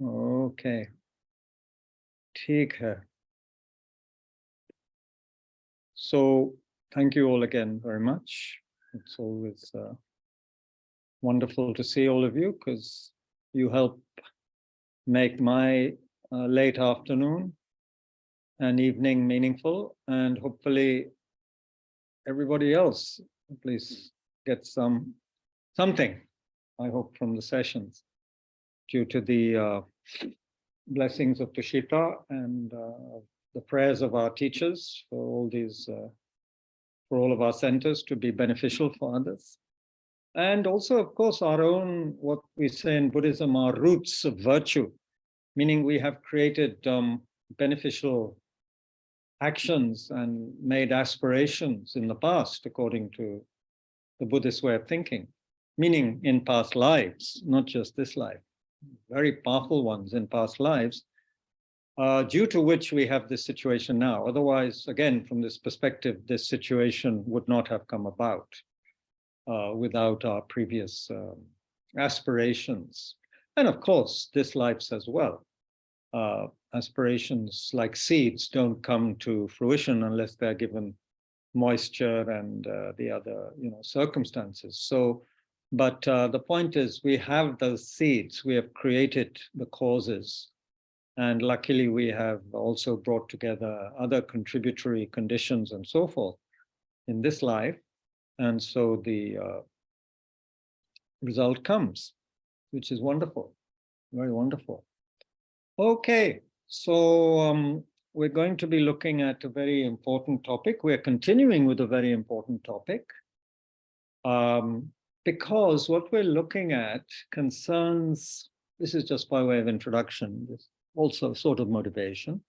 Okay. ठीक है. So thank you all again very much. It's always wonderful to see all of you because you help make my late afternoon and evening meaningful, and hopefully everybody else at least gets something, I hope, from the sessions due to the blessings of Tushita and the prayers of our teachers for all these, for all of our centers to be beneficial for others. And also, of course, our own, what we say in Buddhism, our roots of virtue, meaning we have created beneficial actions and made aspirations in the past, according to the Buddhist way of thinking, meaning in past lives, not just this life, very powerful ones in past lives, due to which we have this situation now. Otherwise, again, from this perspective, this situation would not have come about without our previous aspirations. And of course, this life's as well. Aspirations like seeds don't come to fruition unless they're given moisture and the other, circumstances. So, but the point is, we have those seeds. We have created the causes, and luckily we have also brought together other contributory conditions and so forth in this life, and so the result comes, which is wonderful, very wonderful. Okay, so we're going to be looking at a very important topic. We're continuing with a very important topic because what we're looking at concerns, this is just by way of introduction, this also sort of motivation.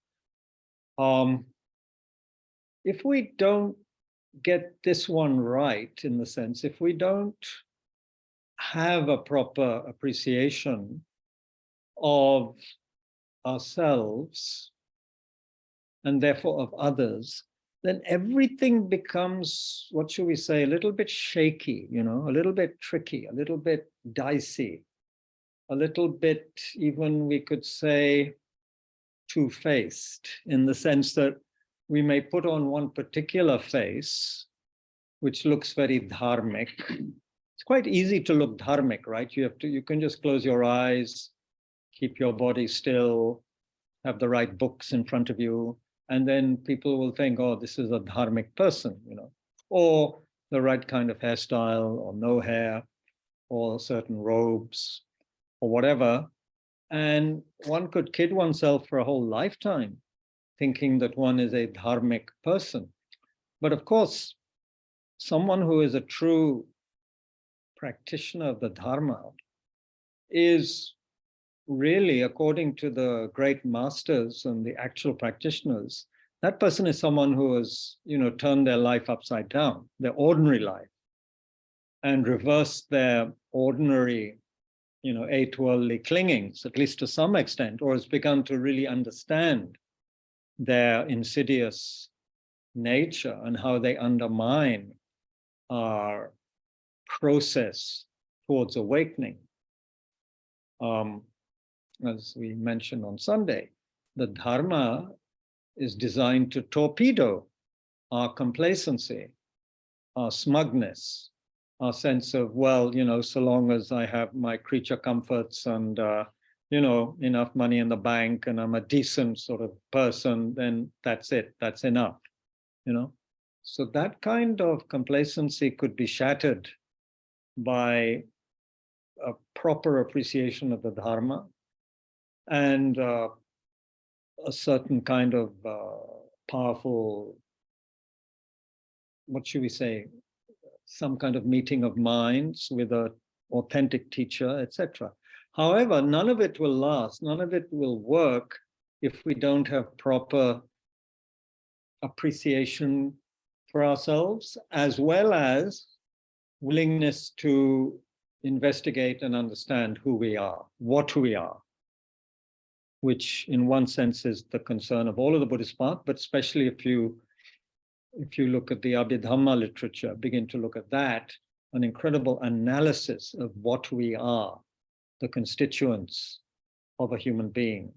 If we don't get this one right, in the sense, if we don't have a proper appreciation of ourselves and therefore of others, then everything becomes, what should we say, a little bit shaky, a little bit tricky, a little bit dicey, a little bit, even we could say, two-faced, in the sense that we may put on one particular face, which looks very dharmic. It's quite easy to look dharmic, right? You can just close your eyes, keep your body still, have the right books in front of you, and then people will think, oh, this is a dharmic person, or the right kind of hairstyle, or no hair, or certain robes, or whatever. And one could kid oneself for a whole lifetime thinking that one is a dharmic person. But of course, someone who is a true practitioner of the Dharma is really, according to the great masters and the actual practitioners, that person is someone who has, turned their life upside down, their ordinary life, and reversed their ordinary, eight worldly clingings, at least to some extent, or has begun to really understand their insidious nature and how they undermine our process towards awakening. As we mentioned on Sunday, the Dharma is designed to torpedo our complacency, our smugness, our sense of, well, so long as I have my creature comforts and, enough money in the bank and I'm a decent sort of person, then that's it, that's enough, So that kind of complacency could be shattered by a proper appreciation of the Dharma and a certain kind of powerful, what should we say, some kind of meeting of minds with an authentic teacher, etc. However, none of it will last, none of it will work if we don't have proper appreciation for ourselves, as well as willingness to investigate and understand who we are, what we are, which in one sense is the concern of all of the Buddhist path, but especially if you look at the Abhidhamma literature, begin to look at that, an incredible analysis of what we are, the constituents of a human being.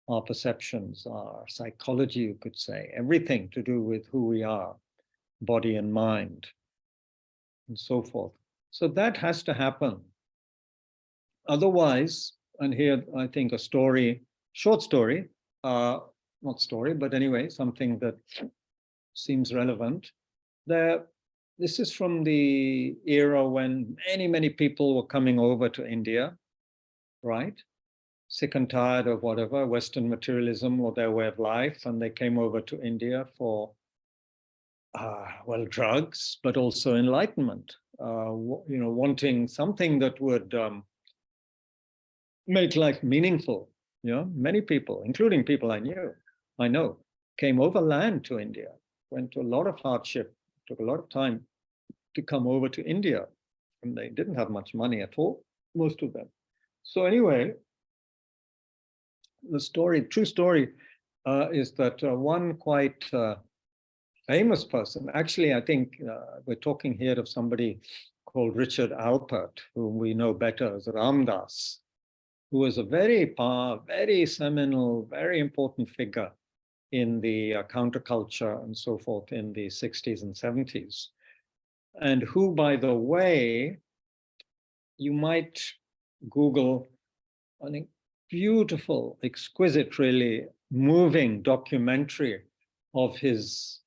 Our perceptions, our psychology, you could say, everything to do with who we are, body and mind, and so forth. So that has to happen. Otherwise, and here I think a story, short story, not story, but anyway, something that seems relevant. This is from the era when many people were coming over to India, right? Sick and tired of whatever, Western materialism or their way of life, and they came over to India for, well, drugs, but also enlightenment, wanting something that would make life meaningful. Many people, including people I know, came overland to India, went to a lot of hardship, took a lot of time to come over to India, and they didn't have much money at all, most of them. So anyway, the story, true story, is that one quite famous person, actually, I think we're talking here of somebody called Richard Alpert, whom we know better as Ram Dass, who was a very seminal, very important figure in the counterculture and so forth in the 60s and 70s. And who, by the way, you might Google, I think, beautiful, exquisite, really moving documentary of his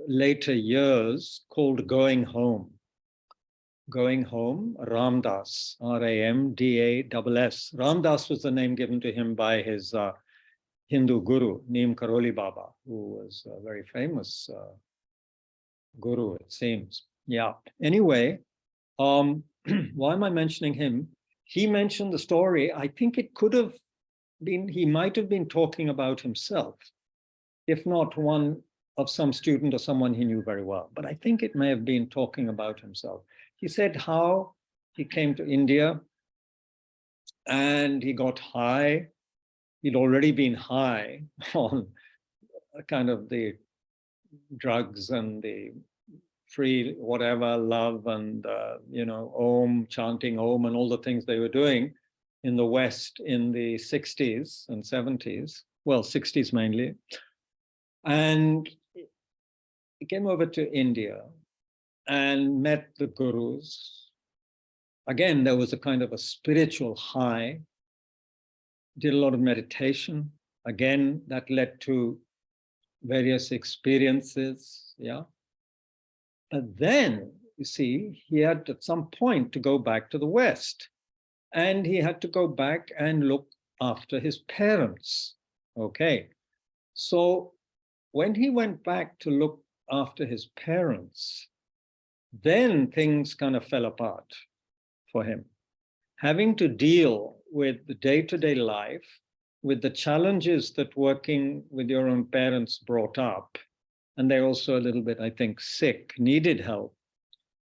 later years called Going Home. Going Home, Ram Dass, R-A-M-D-A-S-S. Ram Dass was the name given to him by his Hindu guru, Neem Karoli Baba, who was a very famous guru, it seems. Yeah. Anyway, why am I mentioning him? He mentioned the story. I think it could have been, he might have been talking about himself, if not one of some student or someone he knew very well. But I think it may have been talking about himself. He said how he came to India and he got high. He'd already been high on kind of the drugs and the free whatever, love and, Om, chanting Om and all the things they were doing in the West in the 60s and 70s, well, 60s mainly. And he came over to India and met the gurus. Again, there was a kind of a spiritual high, did a lot of meditation. Again, that led to various experiences, yeah. But then, you see, he had at some point to go back to the West. And he had to go back and look after his parents. Okay. So when he went back to look after his parents, then things kind of fell apart for him. Having to deal with the day-to-day life, with the challenges that working with your own parents brought up, and they're also a little bit, I think, sick, needed help.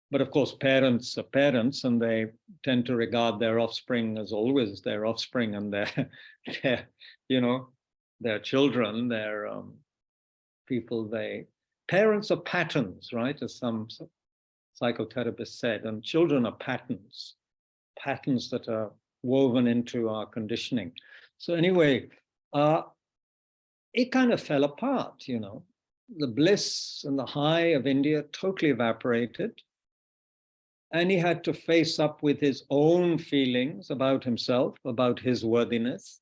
But of course, parents are parents, and they tend to regard their offspring as always their offspring, and their children, their people. Parents are patterns, right? As some psychotherapists said, and children are patterns that are woven into our conditioning. So anyway, it kind of fell apart. The bliss and the high of India totally evaporated. And he had to face up with his own feelings about himself, about his worthiness,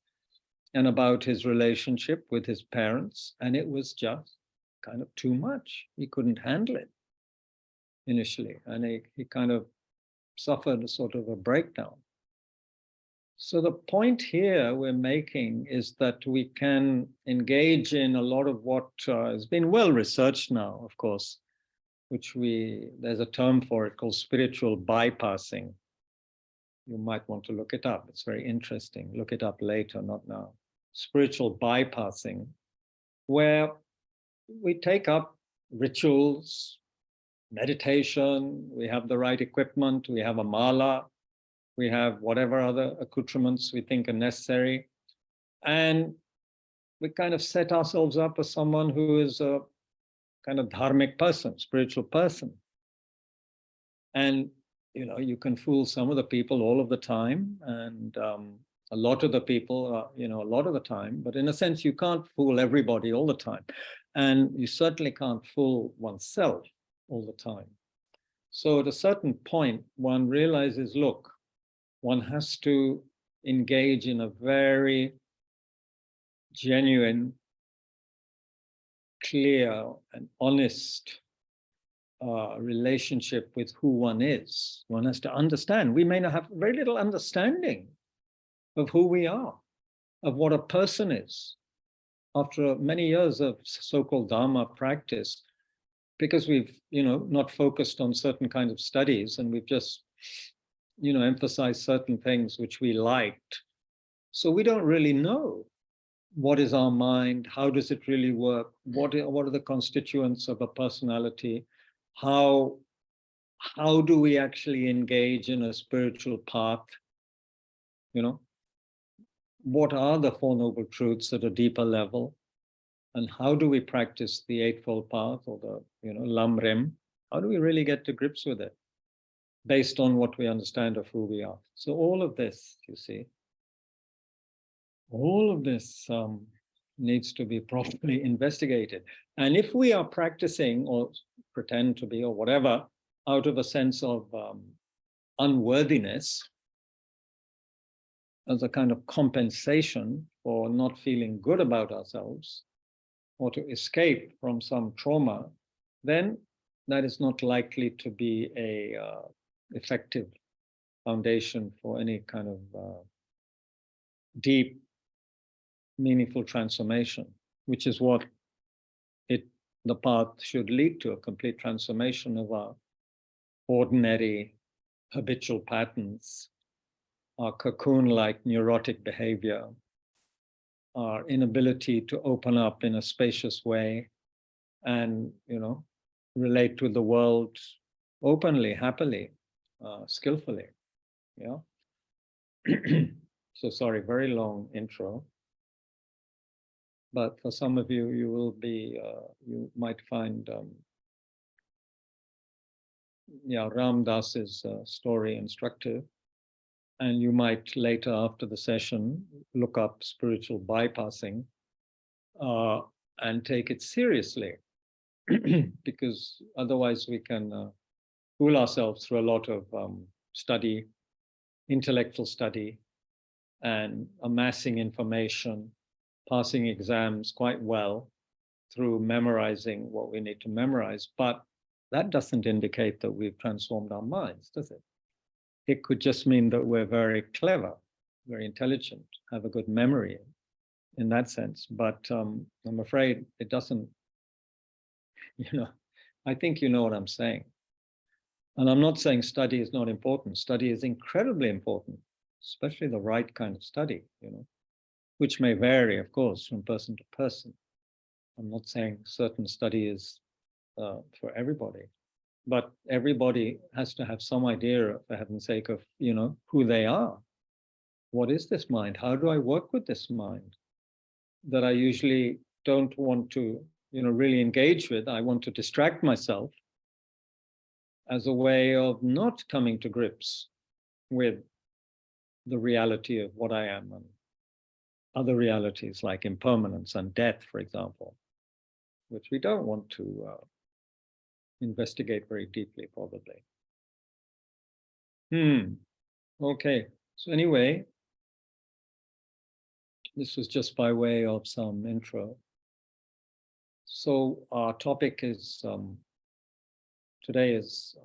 and about his relationship with his parents. And it was just kind of too much. He couldn't handle it initially. And he kind of suffered a sort of a breakdown. So the point here we're making is that we can engage in a lot of what has been well researched now, of course, there's a term for it called spiritual bypassing. You might want to look it up. It's very interesting. Look it up later, not now. Spiritual bypassing, where we take up rituals, meditation, we have the right equipment, we have a mala, we have whatever other accoutrements we think are necessary. And we kind of set ourselves up as someone who is a kind of dharmic person, spiritual person. And, you can fool some of the people all of the time. And a lot of the people, a lot of the time, but in a sense, you can't fool everybody all the time. And you certainly can't fool oneself all the time. So at a certain point, one realizes, look, one has to engage in a very genuine, clear, and honest relationship with who one is. One has to understand. We may not have very little understanding of who we are, of what a person is. After many years of so-called Dharma practice, because we've, not focused on certain kinds of studies, and we've just, emphasized certain things which we liked. So we don't really know what is our mind, how does it really work, what are the constituents of a personality, how do we actually engage in a spiritual path, what are the Four Noble Truths at a deeper level, and how do we practice the Eightfold Path, or the, Lam Rim? How do we really get to grips with it based on what we understand of who we are? So all of this, you see, all of this needs to be properly investigated. And if we are practicing, or pretend to be, or whatever, out of a sense of unworthiness, as a kind of compensation for not feeling good about ourselves, or to escape from some trauma, then that is not likely to be a effective foundation for any kind of deep, meaningful transformation, which is what the path should lead to, a complete transformation of our ordinary habitual patterns, our cocoon-like neurotic behavior, our inability to open up in a spacious way and, relate to the world openly, happily, skillfully. Yeah. So sorry, very long intro. But for some of you, you might find, Ram Dass's story instructive. And you might later, after the session, look up spiritual bypassing and take it seriously, because otherwise we can fool ourselves through a lot of study, intellectual study, and amassing information, passing exams quite well through memorizing what we need to memorize. But that doesn't indicate that we've transformed our minds, does it? It could just mean that we're very clever, very intelligent, have a good memory in that sense. But I'm afraid it doesn't, I think you know what I'm saying. And I'm not saying study is not important. Study is incredibly important, especially the right kind of study, which may vary, of course, from person to person. I'm not saying certain study is for everybody. But everybody has to have some idea, for heaven's sake, of, who they are. What is this mind? How do I work with this mind that I usually don't want to, really engage with? I want to distract myself as a way of not coming to grips with the reality of what I am and other realities like impermanence and death, for example, which we don't want to investigate very deeply, probably. Okay. So anyway, this was just by way of some intro. So our topic is, today is,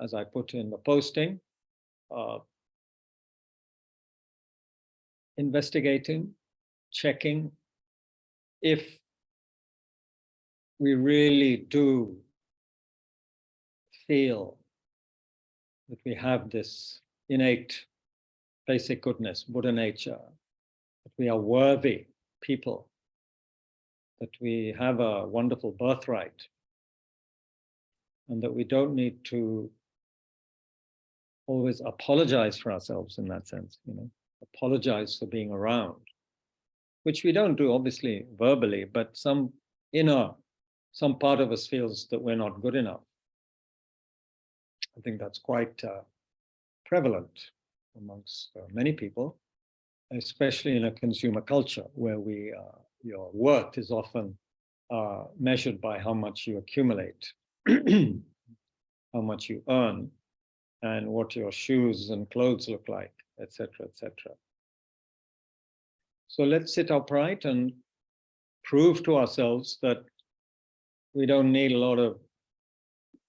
as I put in the posting, investigating, checking if we really do feel that we have this innate basic goodness, Buddha nature, that we are worthy people, that we have a wonderful birthright, and that we don't need to always apologize for ourselves in that sense, apologize for being around, which we don't do obviously verbally, but some part of us feels that we're not good enough. I think that's quite prevalent amongst many people. especially in a consumer culture where your worth is often measured by how much you accumulate, how much you earn, and what your shoes and clothes look like, etc., etc. So let's sit upright and prove to ourselves that we don't need a lot of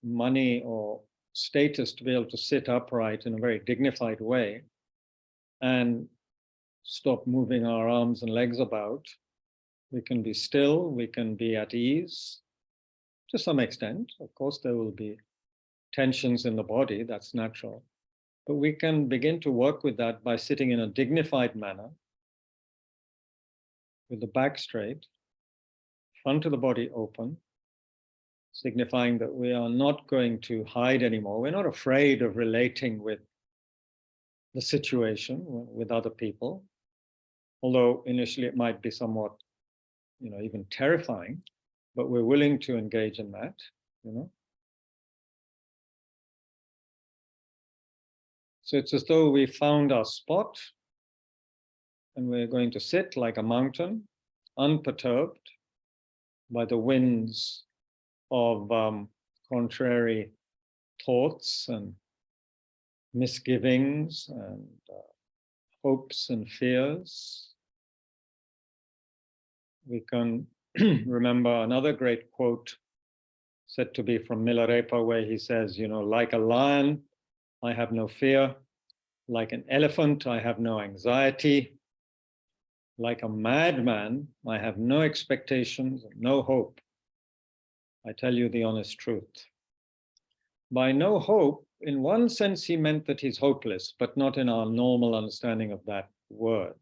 money or status to be able to sit upright in a very dignified way and stop moving our arms and legs about. We can be still, we can be at ease to some extent. Of course, there will be tensions in the body, that's natural. But we can begin to work with that by sitting in a dignified manner with the back straight, front of the body open, signifying that we are not going to hide anymore. We're not afraid of relating with the situation, with other people, although initially it might be somewhat, even terrifying, but we're willing to engage in that, So it's as though we found our spot and we're going to sit like a mountain, unperturbed by the winds of contrary thoughts and misgivings and hopes and fears. We can remember another great quote said to be from Milarepa, where he says, like a lion, I have no fear. Like an elephant, I have no anxiety. Like a madman, I have no expectations and no hope. I tell you the honest truth. By no hope, in one sense, he meant that he's hopeless, but not in our normal understanding of that word.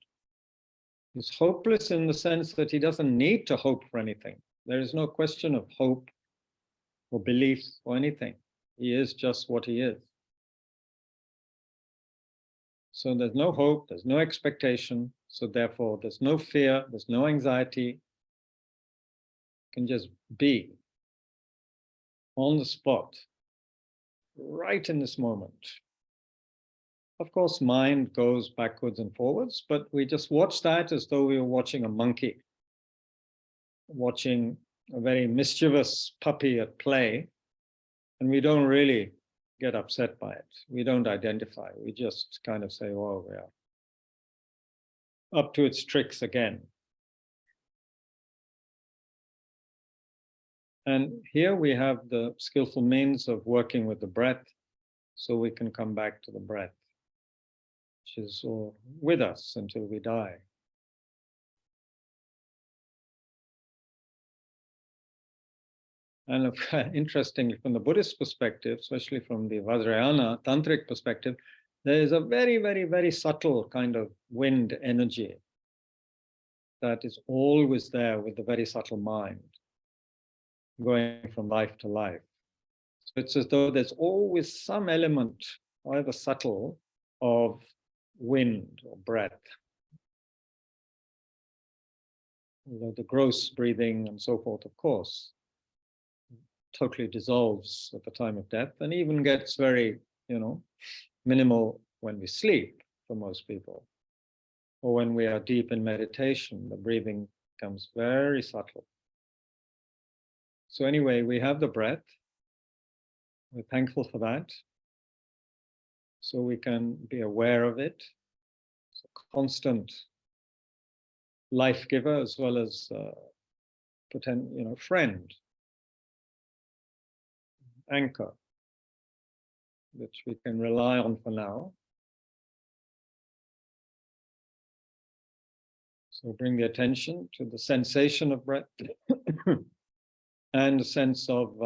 He's hopeless in the sense that he doesn't need to hope for anything. There is no question of hope or belief or anything. He is just what he is. So there's no hope, there's no expectation, so therefore there's no fear, there's no anxiety. You can just be on the spot, right in this moment. Of course, mind goes backwards and forwards, but we just watch that as though we were watching a monkey, watching a very mischievous puppy at play, and we don't really get upset by it. We don't identify. We just kind of say, oh, we are up to its tricks again. And here we have the skillful means of working with the breath, so we can come back to the breath, which is with us until we die. And interestingly, from the Buddhist perspective, especially from the Vajrayana tantric perspective, there is a very, very, very subtle kind of wind energy that is always there with the very subtle mind, going from life to life. So it's as though there's always some element, however subtle, of wind or breath. The gross breathing and so forth, of course, totally dissolves at the time of death and even gets very, minimal when we sleep for most people. Or when we are deep in meditation, the breathing becomes very subtle. So anyway, we have the breath. We're thankful for that. So we can be aware of it. It's a constant life giver as well as friend, anchor, which we can rely on for now. So bring the attention to the sensation of breath and a sense of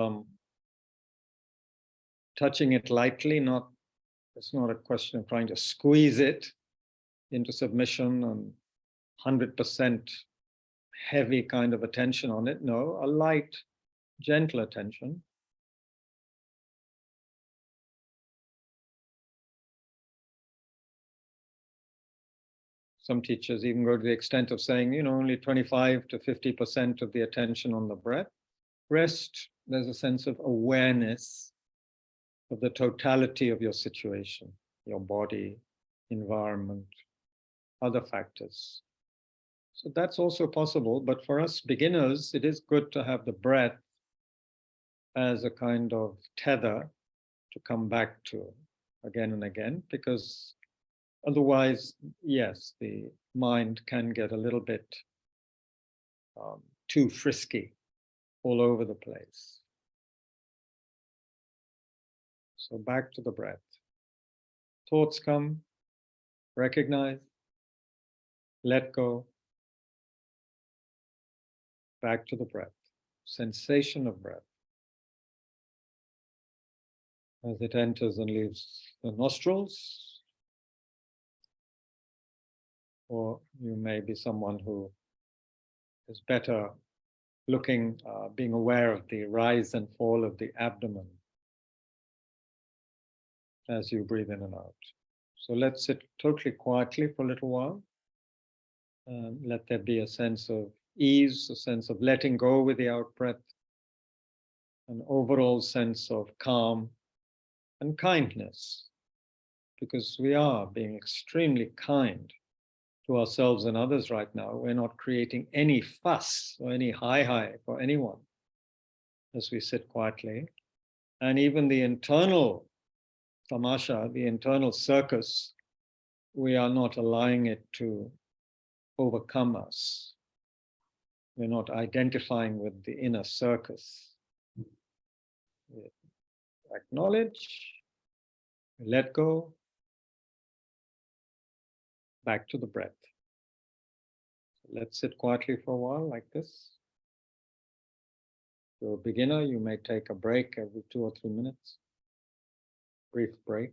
touching it lightly. It's not a question of trying to squeeze it into submission and 100% heavy kind of attention on it. No, a light, gentle attention. Some teachers even go to the extent of saying, only 25 to 50% of the attention on the breath. Rest, there's a sense of awareness of the totality of your situation, your body, environment, other factors. So that's also possible. But for us beginners, it is good to have the breath as a kind of tether to come back to again and again, because otherwise, yes, the mind can get a little bit too frisky all over the place. So back to the breath. Thoughts come, recognize, let go, back to the breath. Sensation of breath as it enters and leaves the nostrils. Or you may be someone who is better looking, being aware of the rise and fall of the abdomen as you breathe in and out. So let's sit totally quietly for a little while. Let there be a sense of ease, a sense of letting go with the out breath, an overall sense of calm and kindness, because we are being extremely kind to ourselves and others right now. We're not creating any fuss or any hi for anyone as we sit quietly. And even the internal tamasha, the internal circus, we are not allowing it to overcome us. We're not identifying with the inner circus. We acknowledge, we let go, back to the breath. So let's sit quietly for a while like this. If you're a beginner, you may take a break every 2 or 3 minutes. Brief break.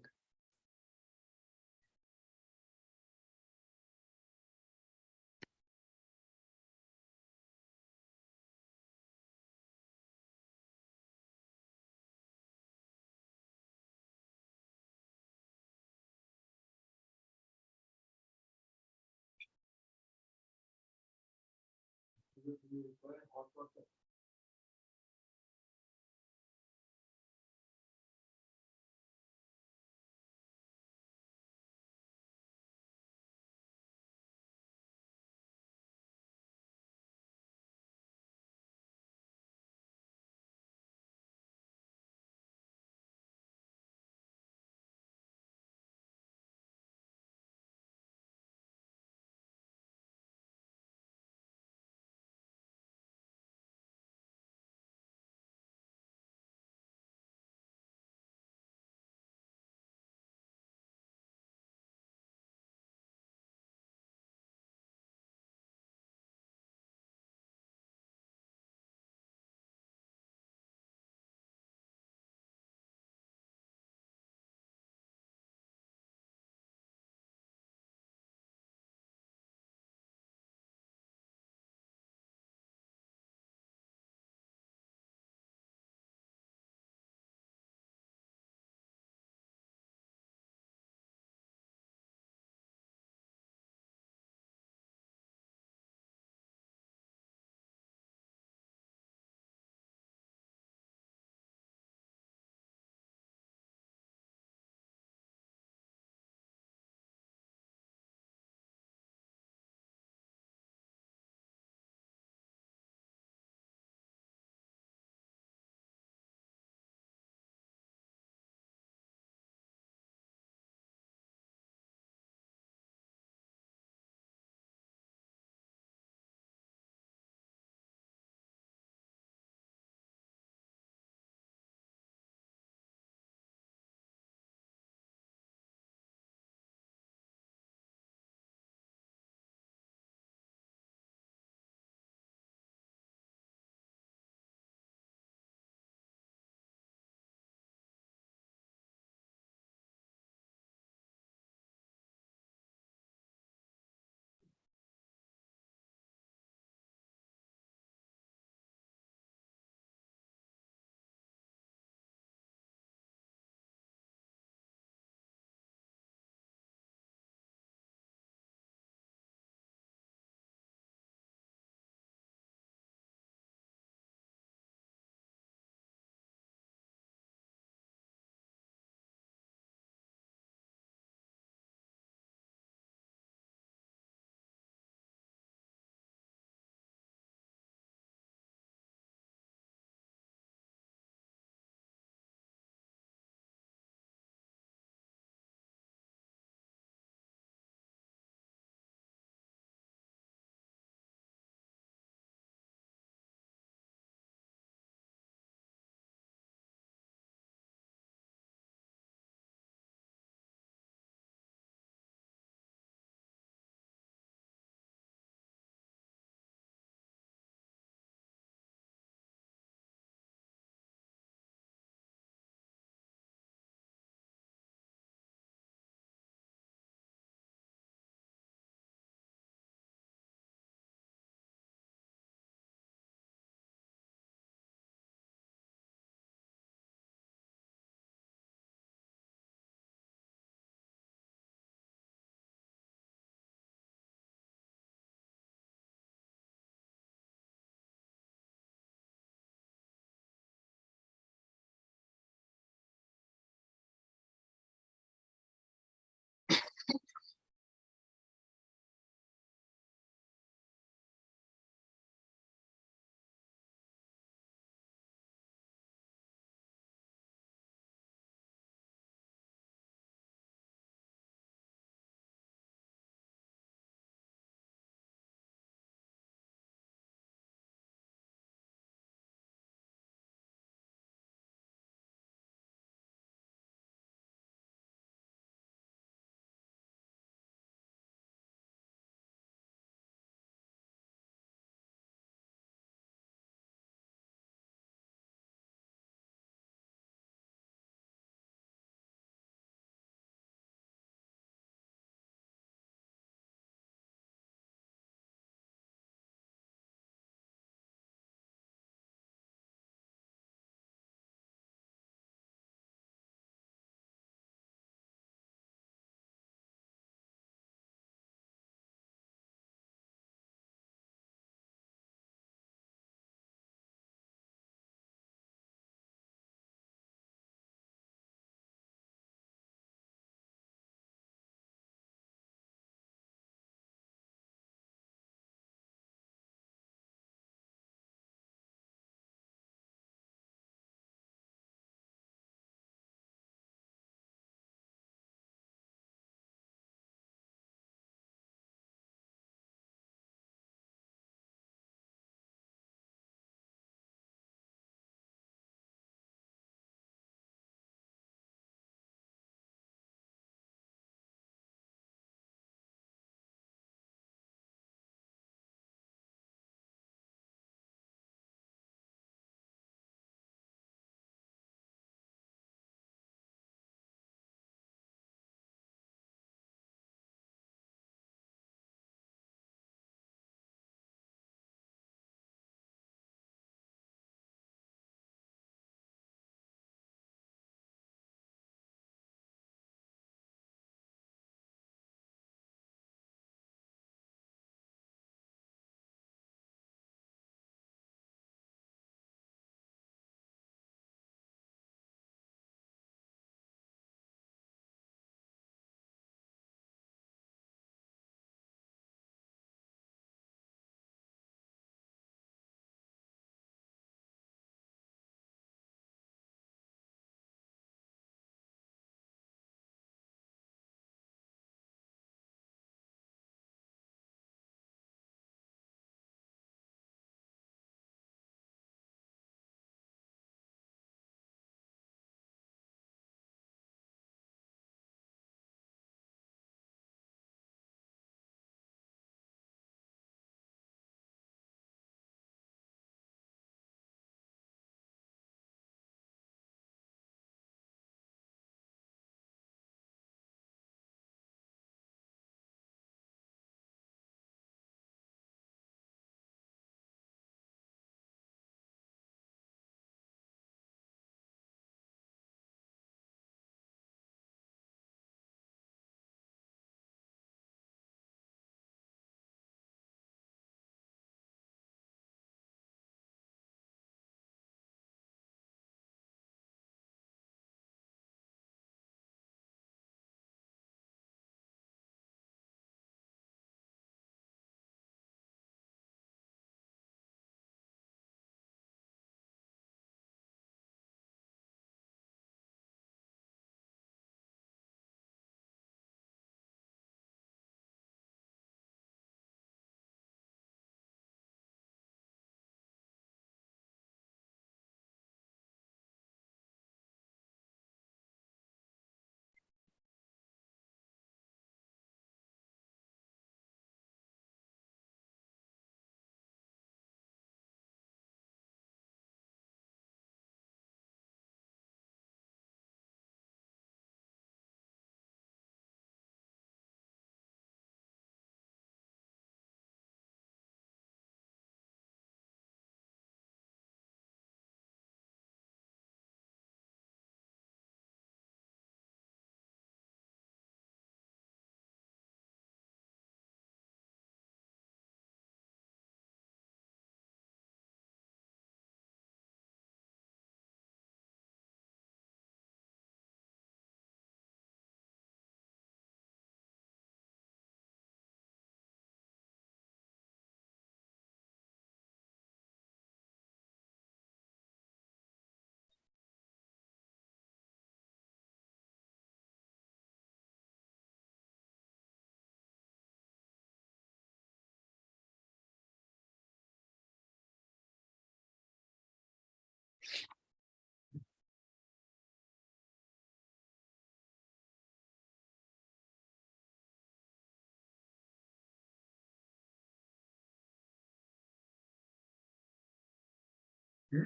Okay.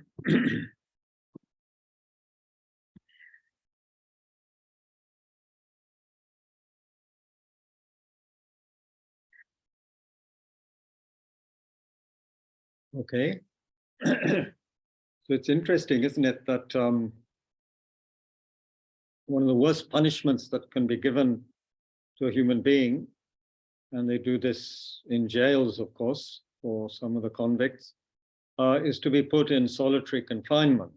So it's interesting, isn't it, that one of the worst punishments that can be given to a human being, and they do this in jails, of course, for some of the convicts, is to be put in solitary confinement.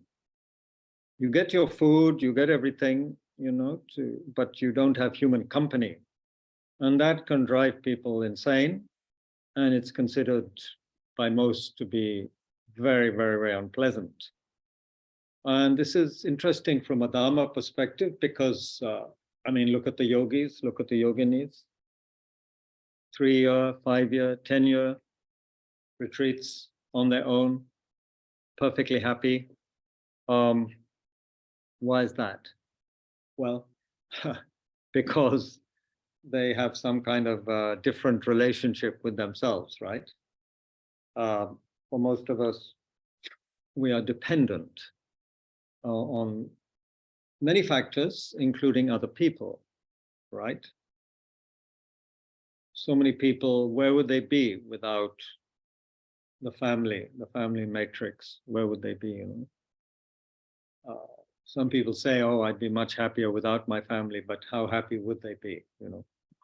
You get your food, you get everything, but you don't have human company. And that can drive people insane. And it's considered by most to be very, very, very unpleasant. And this is interesting from a Dharma perspective because, look at the yogis, look at the yoginis. 3-year, 5-year, 10-year retreats on their own, perfectly happy. Why is that? Well, because they have some kind of different relationship with themselves, right? For most of us, we are dependent on many factors, including other people, right? So many people, where would they be without the family matrix? Where would they be? Some people say, oh, I'd be much happier without my family, but how happy would they be?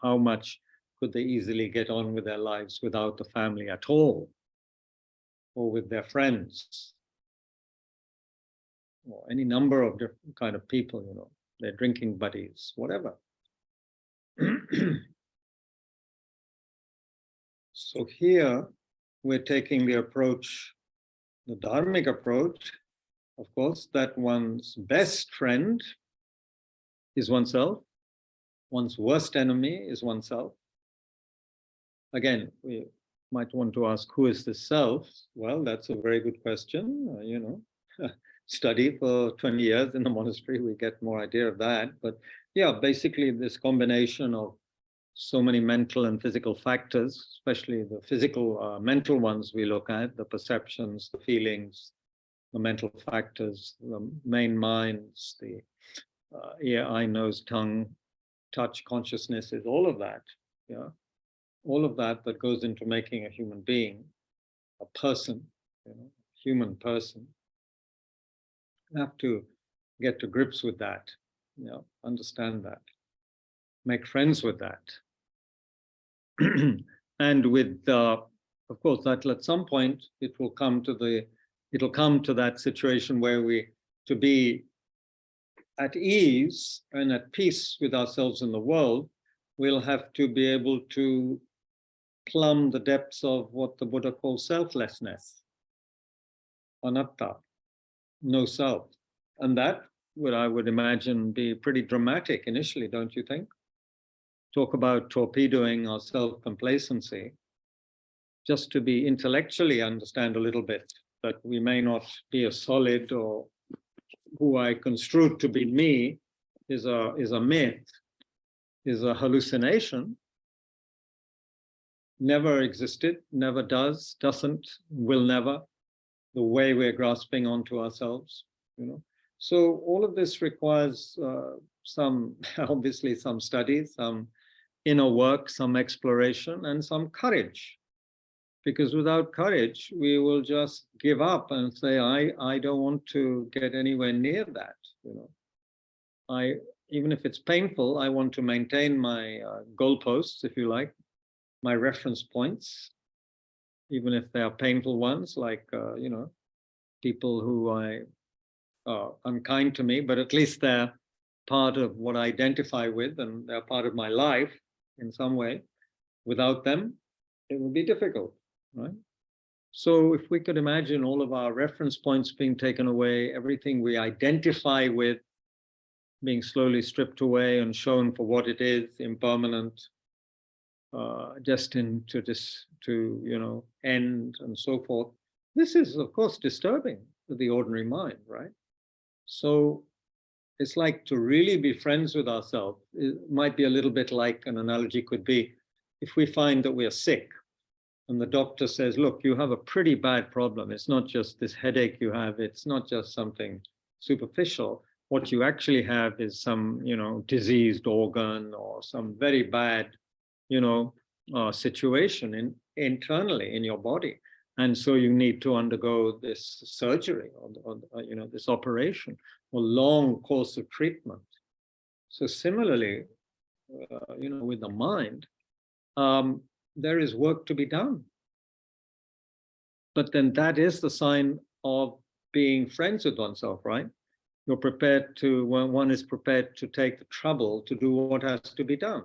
How much could they easily get on with their lives without the family at all? Or with their friends? Or any number of different kind of people, their drinking buddies, whatever. So here we're taking the approach, the dharmic approach, of course, that one's best friend is oneself, one's worst enemy is oneself. Again, we might want to ask, who is the self? Well, that's a very good question. Study for 20 years in the monastery, we get more idea of that. But yeah, basically this combination of so many mental and physical factors, especially the physical, mental ones we look at, the perceptions, the feelings, the mental factors, the main minds, the ear, eye, nose, tongue, touch, consciousness, is all of that. Yeah, all of that goes into making a human being, a person, human person. You have to get to grips with that, understand that, make friends with that. And with, of course, that at some point it'll come to that situation where to be at ease and at peace with ourselves in the world, we'll have to be able to plumb the depths of what the Buddha calls selflessness, anatta, no self. And that would, I would imagine, be pretty dramatic initially, don't you think? Talk about torpedoing our self-complacency, just to be intellectually understand a little bit that we may not be a solid, or who I construed to be me is a myth, is a hallucination, never existed, never does, doesn't, will never, the way we're grasping onto ourselves, So all of this requires obviously some study, some inner work, some exploration, and some courage. Because without courage, we will just give up and say, I don't want to get anywhere near that. Even if it's painful, I want to maintain my goalposts, if you like, my reference points, even if they are painful ones, like, people who are unkind to me, but at least they're part of what I identify with, and they're part of my life in some way. Without them, it would be difficult, right? So if we could imagine all of our reference points being taken away, everything we identify with being slowly stripped away and shown for what it is, impermanent, destined to end, and so forth. This is, of course, disturbing to the ordinary mind, right? So it's like, to really be friends with ourselves, it might be a little bit like, an analogy could be, if we find that we are sick, And the doctor says, look, you have a pretty bad problem. It's not just this headache you have. It's not just something superficial. What you actually have is some, diseased organ or some very bad, situation internally in your body. And so you need to undergo this surgery or this operation or long course of treatment. So similarly, with the mind, there is work to be done. But then that is the sign of being friends with oneself, right? You're prepared to, one is prepared to take the trouble to do what has to be done.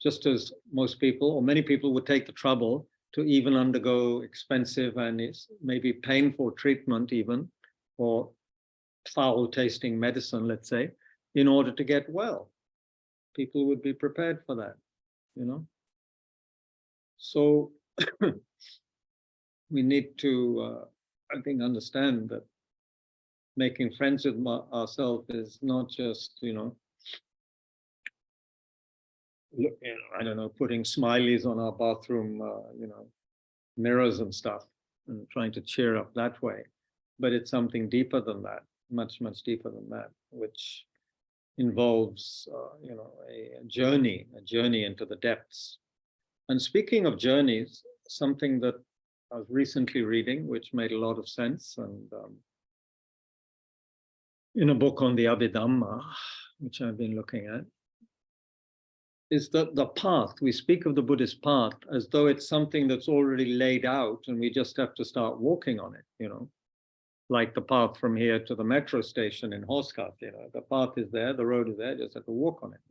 Just as most people, or many people, would take the trouble to even undergo expensive and maybe painful treatment even, or foul-tasting medicine, let's say, in order to get well. People would be prepared for that, So we need to, I think, understand that making friends with ourselves is not just, I don't know, putting smileys on our bathroom, mirrors and stuff, and trying to cheer up that way. But it's something deeper than that, much, much deeper than that, which involves, a journey into the depths. And speaking of journeys, something that I was recently reading, which made a lot of sense, and in a book on the Abhidhamma, which I've been looking at, is that the path, we speak of the Buddhist path as though it's something that's already laid out and we just have to start walking on it, like the path from here to the metro station in Horsecart, the path is there, the road is there, just have to walk on it,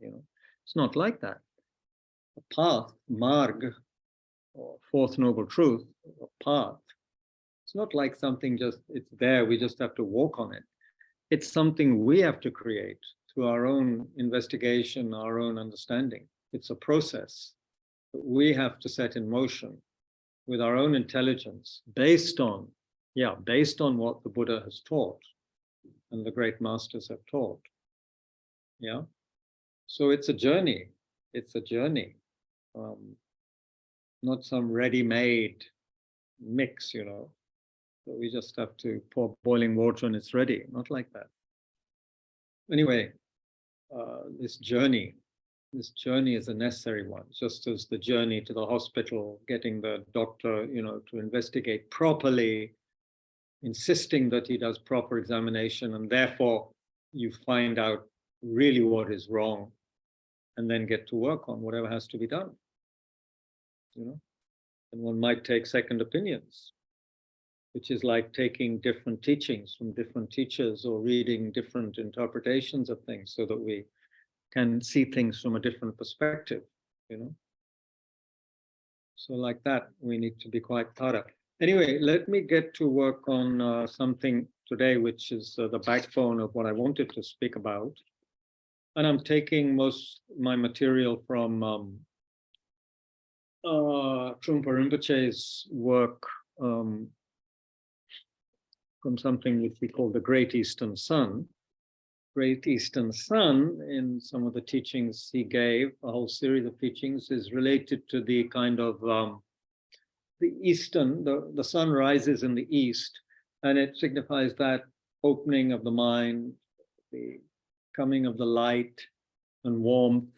It's not like that. The path, marg, or fourth noble truth, or path, it's not like something just, it's there, we just have to walk on it. It's something we have to create through our own investigation, our own understanding. It's a process that we have to set in motion with our own intelligence based on what the Buddha has taught and the great masters have taught. Yeah. So it's a journey. It's a journey. Not some ready-made mix, that we just have to pour boiling water and it's ready. Not like that. Anyway, this journey is a necessary one, just as the journey to the hospital, getting the doctor, to investigate properly, insisting that he does proper examination, and therefore you find out really what is wrong, and then get to work on whatever has to be done. And one might take second opinions, which is like taking different teachings from different teachers or reading different interpretations of things so that we can see things from a different perspective, So like that, we need to be quite thorough. Anyway, let me get to work on something today, which is the backbone of what I wanted to speak about. And I'm taking most my material from Trungpa Rinpoche's work, from something which we call the Great Eastern Sun. Great Eastern Sun, in some of the teachings he gave, a whole series of teachings, is related to the kind of the eastern, the sun rises in the east, and it signifies that opening of the mind, the coming of the light and warmth,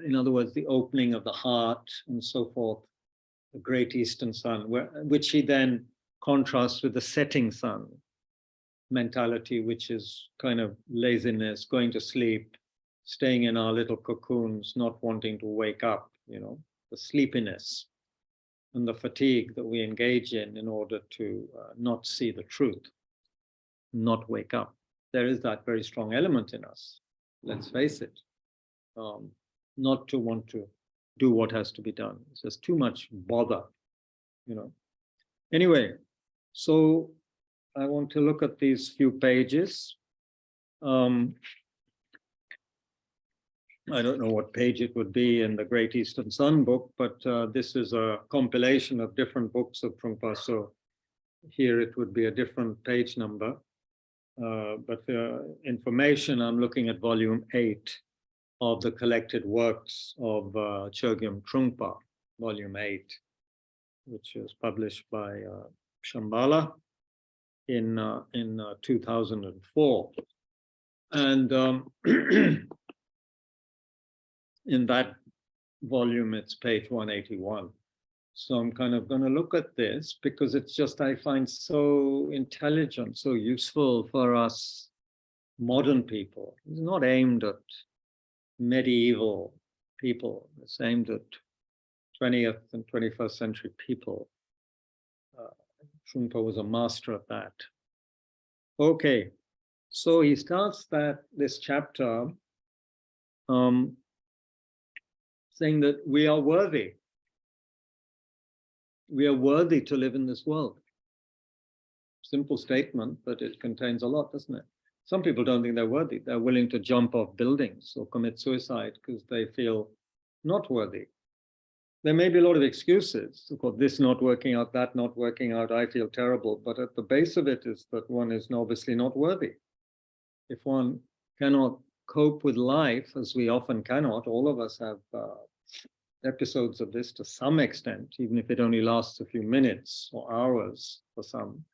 in other words, the opening of the heart and so forth, the Great Eastern Sun, which he then contrasts with the setting sun mentality, which is kind of laziness, going to sleep, staying in our little cocoons, not wanting to wake up, the sleepiness and the fatigue that we engage in order to not see the truth, not wake up. There is that very strong element in us, let's face it, not to want to do what has to be done. It's just too much bother, Anyway, so I want to look at these few pages. I don't know what page it would be in the Great Eastern Sun book, but this is a compilation of different books of Trungpa. So here it would be a different page number. But for information, I'm looking at volume 8 of the collected works of Chogyam Trungpa, volume 8. which was published by Shambhala in 2004. And in that volume, it's page 181. So I'm kind of going to look at this because it's just, I find so intelligent, so useful for us modern people. It's not aimed at medieval people. It's aimed at 20th and 21st century people. Trungpa was a master of that. Okay, so he starts this chapter saying that we are worthy. We are worthy to live in this world. Simple statement, but it contains a lot, doesn't it? Some people don't think they're worthy. They're willing to jump off buildings or commit suicide because they feel not worthy. There may be a lot of excuses. Of course, this not working out, that not working out, I feel terrible. But at the base of it is that one is obviously not worthy. If one cannot cope with life, as we often cannot, all of us have episodes of this to some extent, even if it only lasts a few minutes or hours for some.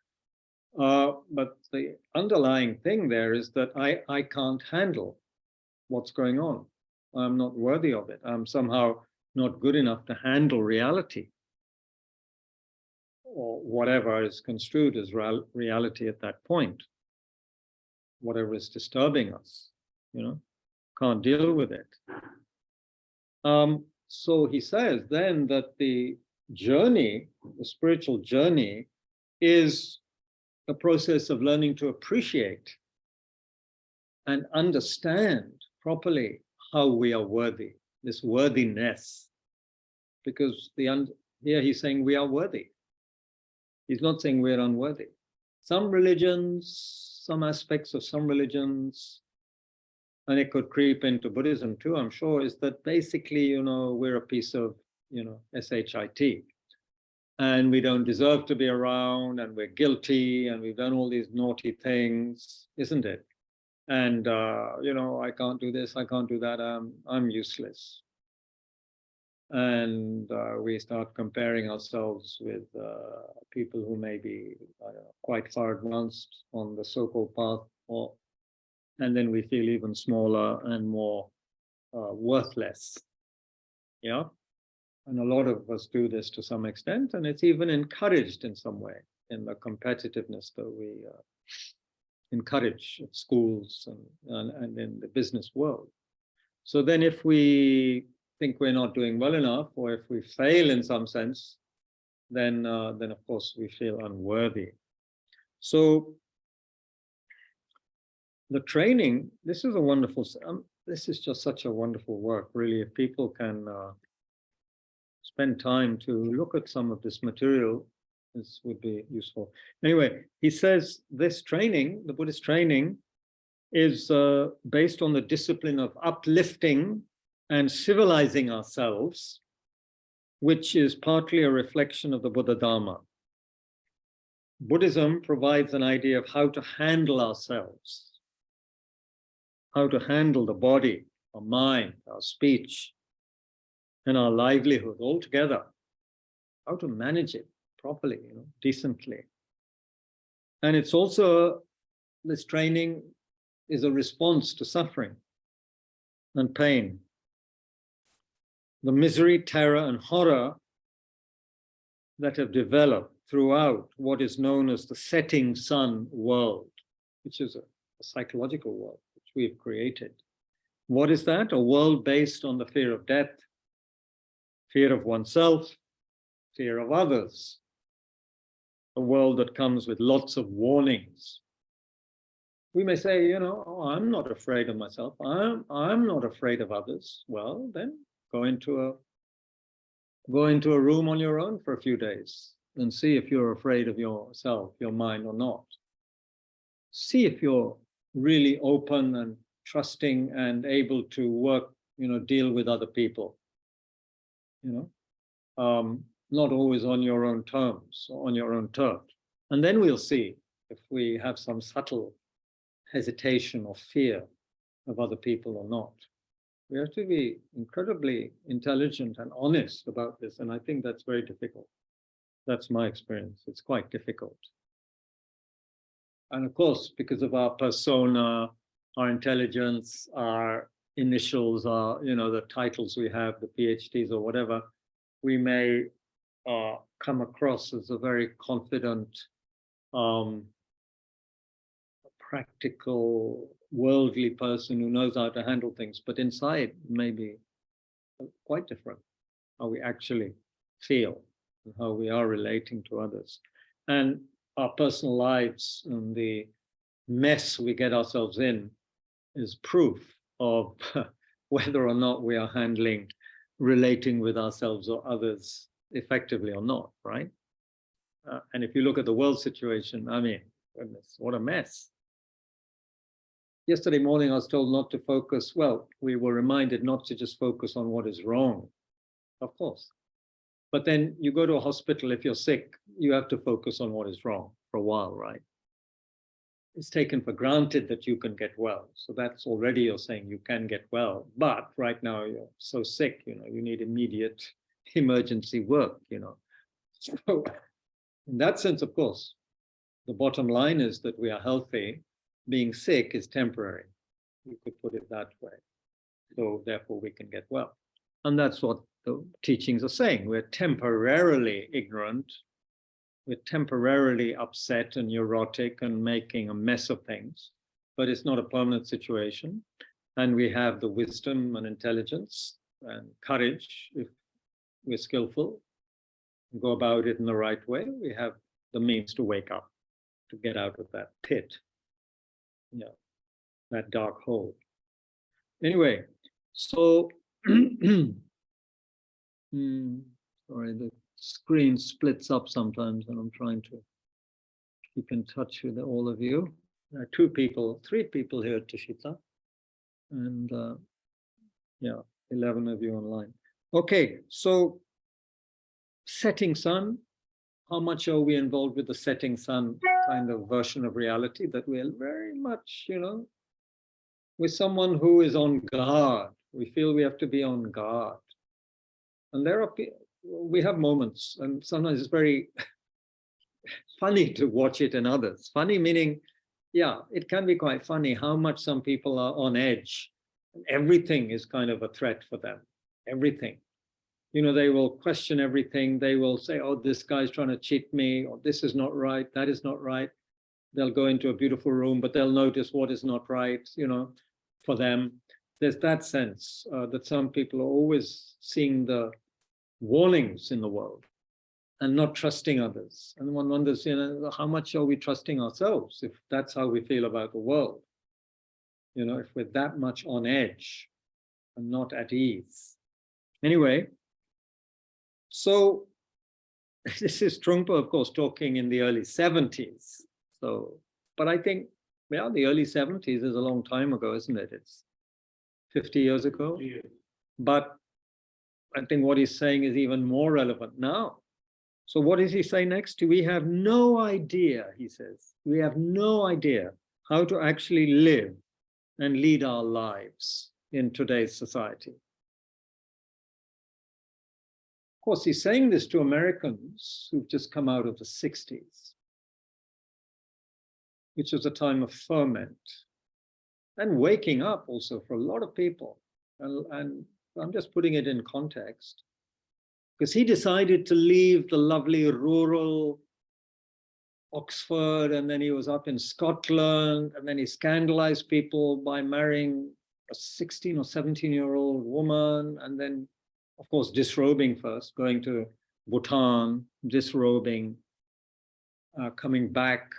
But the underlying thing there is that I can't handle what's going on. I'm not worthy of it. I'm somehow not good enough to handle reality, or whatever is construed as reality at that point. Whatever is disturbing us, can't deal with it. So he says then that the journey, the spiritual journey, is a process of learning to appreciate and understand properly how we are worthy, this worthiness. Because here he's saying we are worthy. He's not saying we're unworthy. Some religions, some aspects of some religions, and it could creep into Buddhism too, I'm sure, is that basically, we're a piece of, shit. And we don't deserve to be around, and we're guilty, and we've done all these naughty things, isn't it? And, I can't do this, I can't do that, I'm useless. And we start comparing ourselves with people who may be quite far advanced on the so-called path, and then we feel even smaller and more worthless. Yeah? And a lot of us do this to some extent, and it's even encouraged in some way in the competitiveness that we encourage at schools and in the business world. So then if we think we're not doing well enough, or if we fail in some sense, then of course we feel unworthy. So the training, this is a wonderful, this is just such a wonderful work, really. If people can spend time to look at some of this material, this would be useful. Anyway, he says this training, the Buddhist training, is based on the discipline of uplifting and civilizing ourselves, which is partly a reflection of the Buddha Dharma. Buddhism provides an idea of how to handle ourselves, how to handle the body, our mind, our speech, and our livelihood all together, how to manage it properly, decently. And it's also, this training is a response to suffering and pain. The misery, terror, and horror that have developed throughout what is known as the setting sun world, which is a psychological world which we've created. What is that? A world based on the fear of death, fear of oneself, fear of others. A world that comes with lots of warnings. We may say, I'm not afraid of myself. I'm not afraid of others. Well, then go into a room on your own for a few days and see if you're afraid of yourself, your mind, or not. See if you're really open and trusting and able to work, deal with other people. Not always on your own terms, or on your own turf. And then we'll see if we have some subtle hesitation or fear of other people or not. We have to be incredibly intelligent and honest about this, and I think that's very difficult. That's my experience. It's quite difficult. And of course, because of our persona, our intelligence, our initials, our, the titles we have, the PhDs or whatever, we may come across as a very confident, practical, worldly person who knows how to handle things, but inside maybe quite different, how we actually feel and how we are relating to others. And our personal lives and the mess we get ourselves in is proof of whether or not we are handling, relating with ourselves or others effectively or not, right? And if you look at the world situation, I mean, goodness, what a mess. Yesterday morning, I was told not to focus. Well, we were reminded not to just focus on what is wrong, of course. But then you go to a hospital, if you're sick, you have to focus on what is wrong for a while, right? It's taken for granted that you can get well. So that's already you're saying you can get well. But right now you're so sick, you need immediate emergency work, So in that sense, of course, the bottom line is that we are healthy. Being sick is temporary. You could put it that way. So therefore we can get well. And that's what the teachings are saying. We're temporarily ignorant. We're temporarily upset and neurotic and making a mess of things, but it's not a permanent situation. And we have the wisdom and intelligence and courage, if we're skillful, and go about it in the right way. We have the means to wake up, to get out of that pit, that dark hole. Anyway, so, sorry, the screen splits up sometimes and I'm trying to keep in touch with all of you. There are 3 people here at Tushita, and 11 of you online. Okay, so setting sun, how much are we involved with the setting sun kind of version of reality that we're very much, with someone who is on guard. We feel we have to be on guard. And we have moments, and sometimes it's very funny to watch it in others. Funny meaning, it can be quite funny how much some people are on edge. Everything is kind of a threat for them. Everything. They will question everything. They will say, oh, this guy's trying to cheat me, or this is not right, that is not right. They'll go into a beautiful room, but they'll notice what is not right, for them. There's that sense that some people are always seeing the warnings in the world and not trusting others. And one wonders, how much are we trusting ourselves if that's how we feel about the world? If we're that much on edge and not at ease. Anyway, so this is Trungpa, of course, talking in the early 70s. So, but I think, the early 70s is a long time ago, isn't it? It's 50 years ago. Yeah. But I think what he's saying is even more relevant now. So what does he say next? We have no idea, he says. We have no idea how to actually live and lead our lives in today's society. Of course, he's saying this to Americans who've just come out of the 60s, which was a time of ferment and waking up also for a lot of people. And I'm just putting it in context, because he decided to leave the lovely rural Oxford, and then he was up in Scotland, and then he scandalized people by marrying a 16 or 17-year-old woman, and then, of course, disrobing first, going to Bhutan, disrobing, coming back,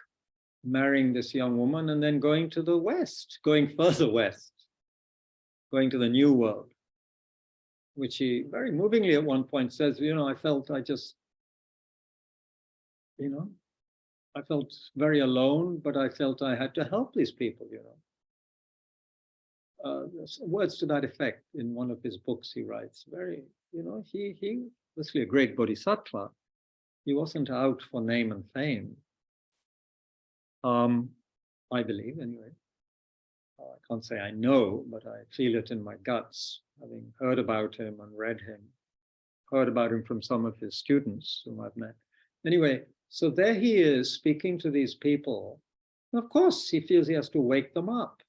marrying this young woman, and then going to the West, going further west, going to the New World, which he very movingly at one point says, I felt very alone, but I felt I had to help these people, words to that effect in one of his books he writes. Very, he was a great bodhisattva. He wasn't out for name and fame. I believe, anyway. I can't say I know, but I feel it in my guts, having heard about him and read him, heard about him from some of his students whom I've met. Anyway, so there he is speaking to these people. And of course, he feels he has to wake them up.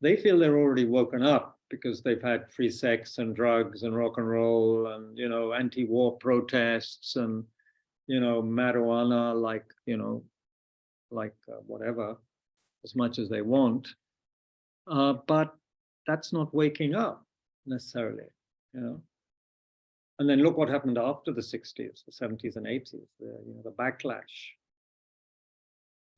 They feel they're already woken up because they've had free sex and drugs and rock and roll and, anti-war protests and, marijuana, whatever, as much as they want. But that's not waking up necessarily, And then look what happened after the 60s, the 70s and 80s, the backlash.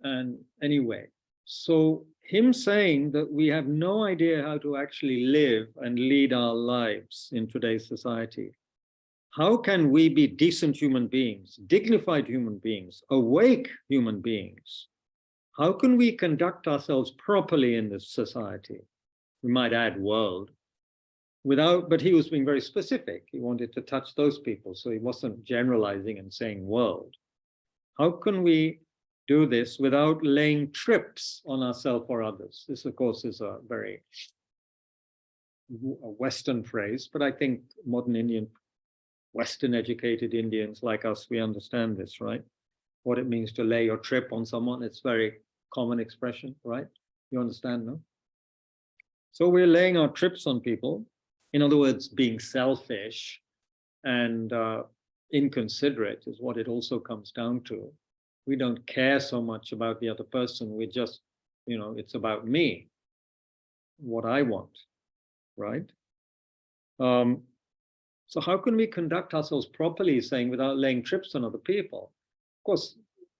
And anyway, so him saying that we have no idea how to actually live and lead our lives in today's society. How can we be decent human beings, dignified human beings, awake human beings? How can we conduct ourselves properly in this society? We might add world. But he was being very specific. He wanted to touch those people, so he wasn't generalizing and saying world. How can we do this without laying trips on ourselves or others? This, of course, is a very Western phrase, but I think modern Indian, Western educated Indians like us, we understand this, right? What it means to lay your trip on someone. It's very common expression, right? You understand, no? So we're laying our trips on people. In other words, being selfish and inconsiderate is what it also comes down to. We don't care so much about the other person. We just, it's about me, what I want, right? So how can we conduct ourselves properly, saying, without laying trips on other people? Of course,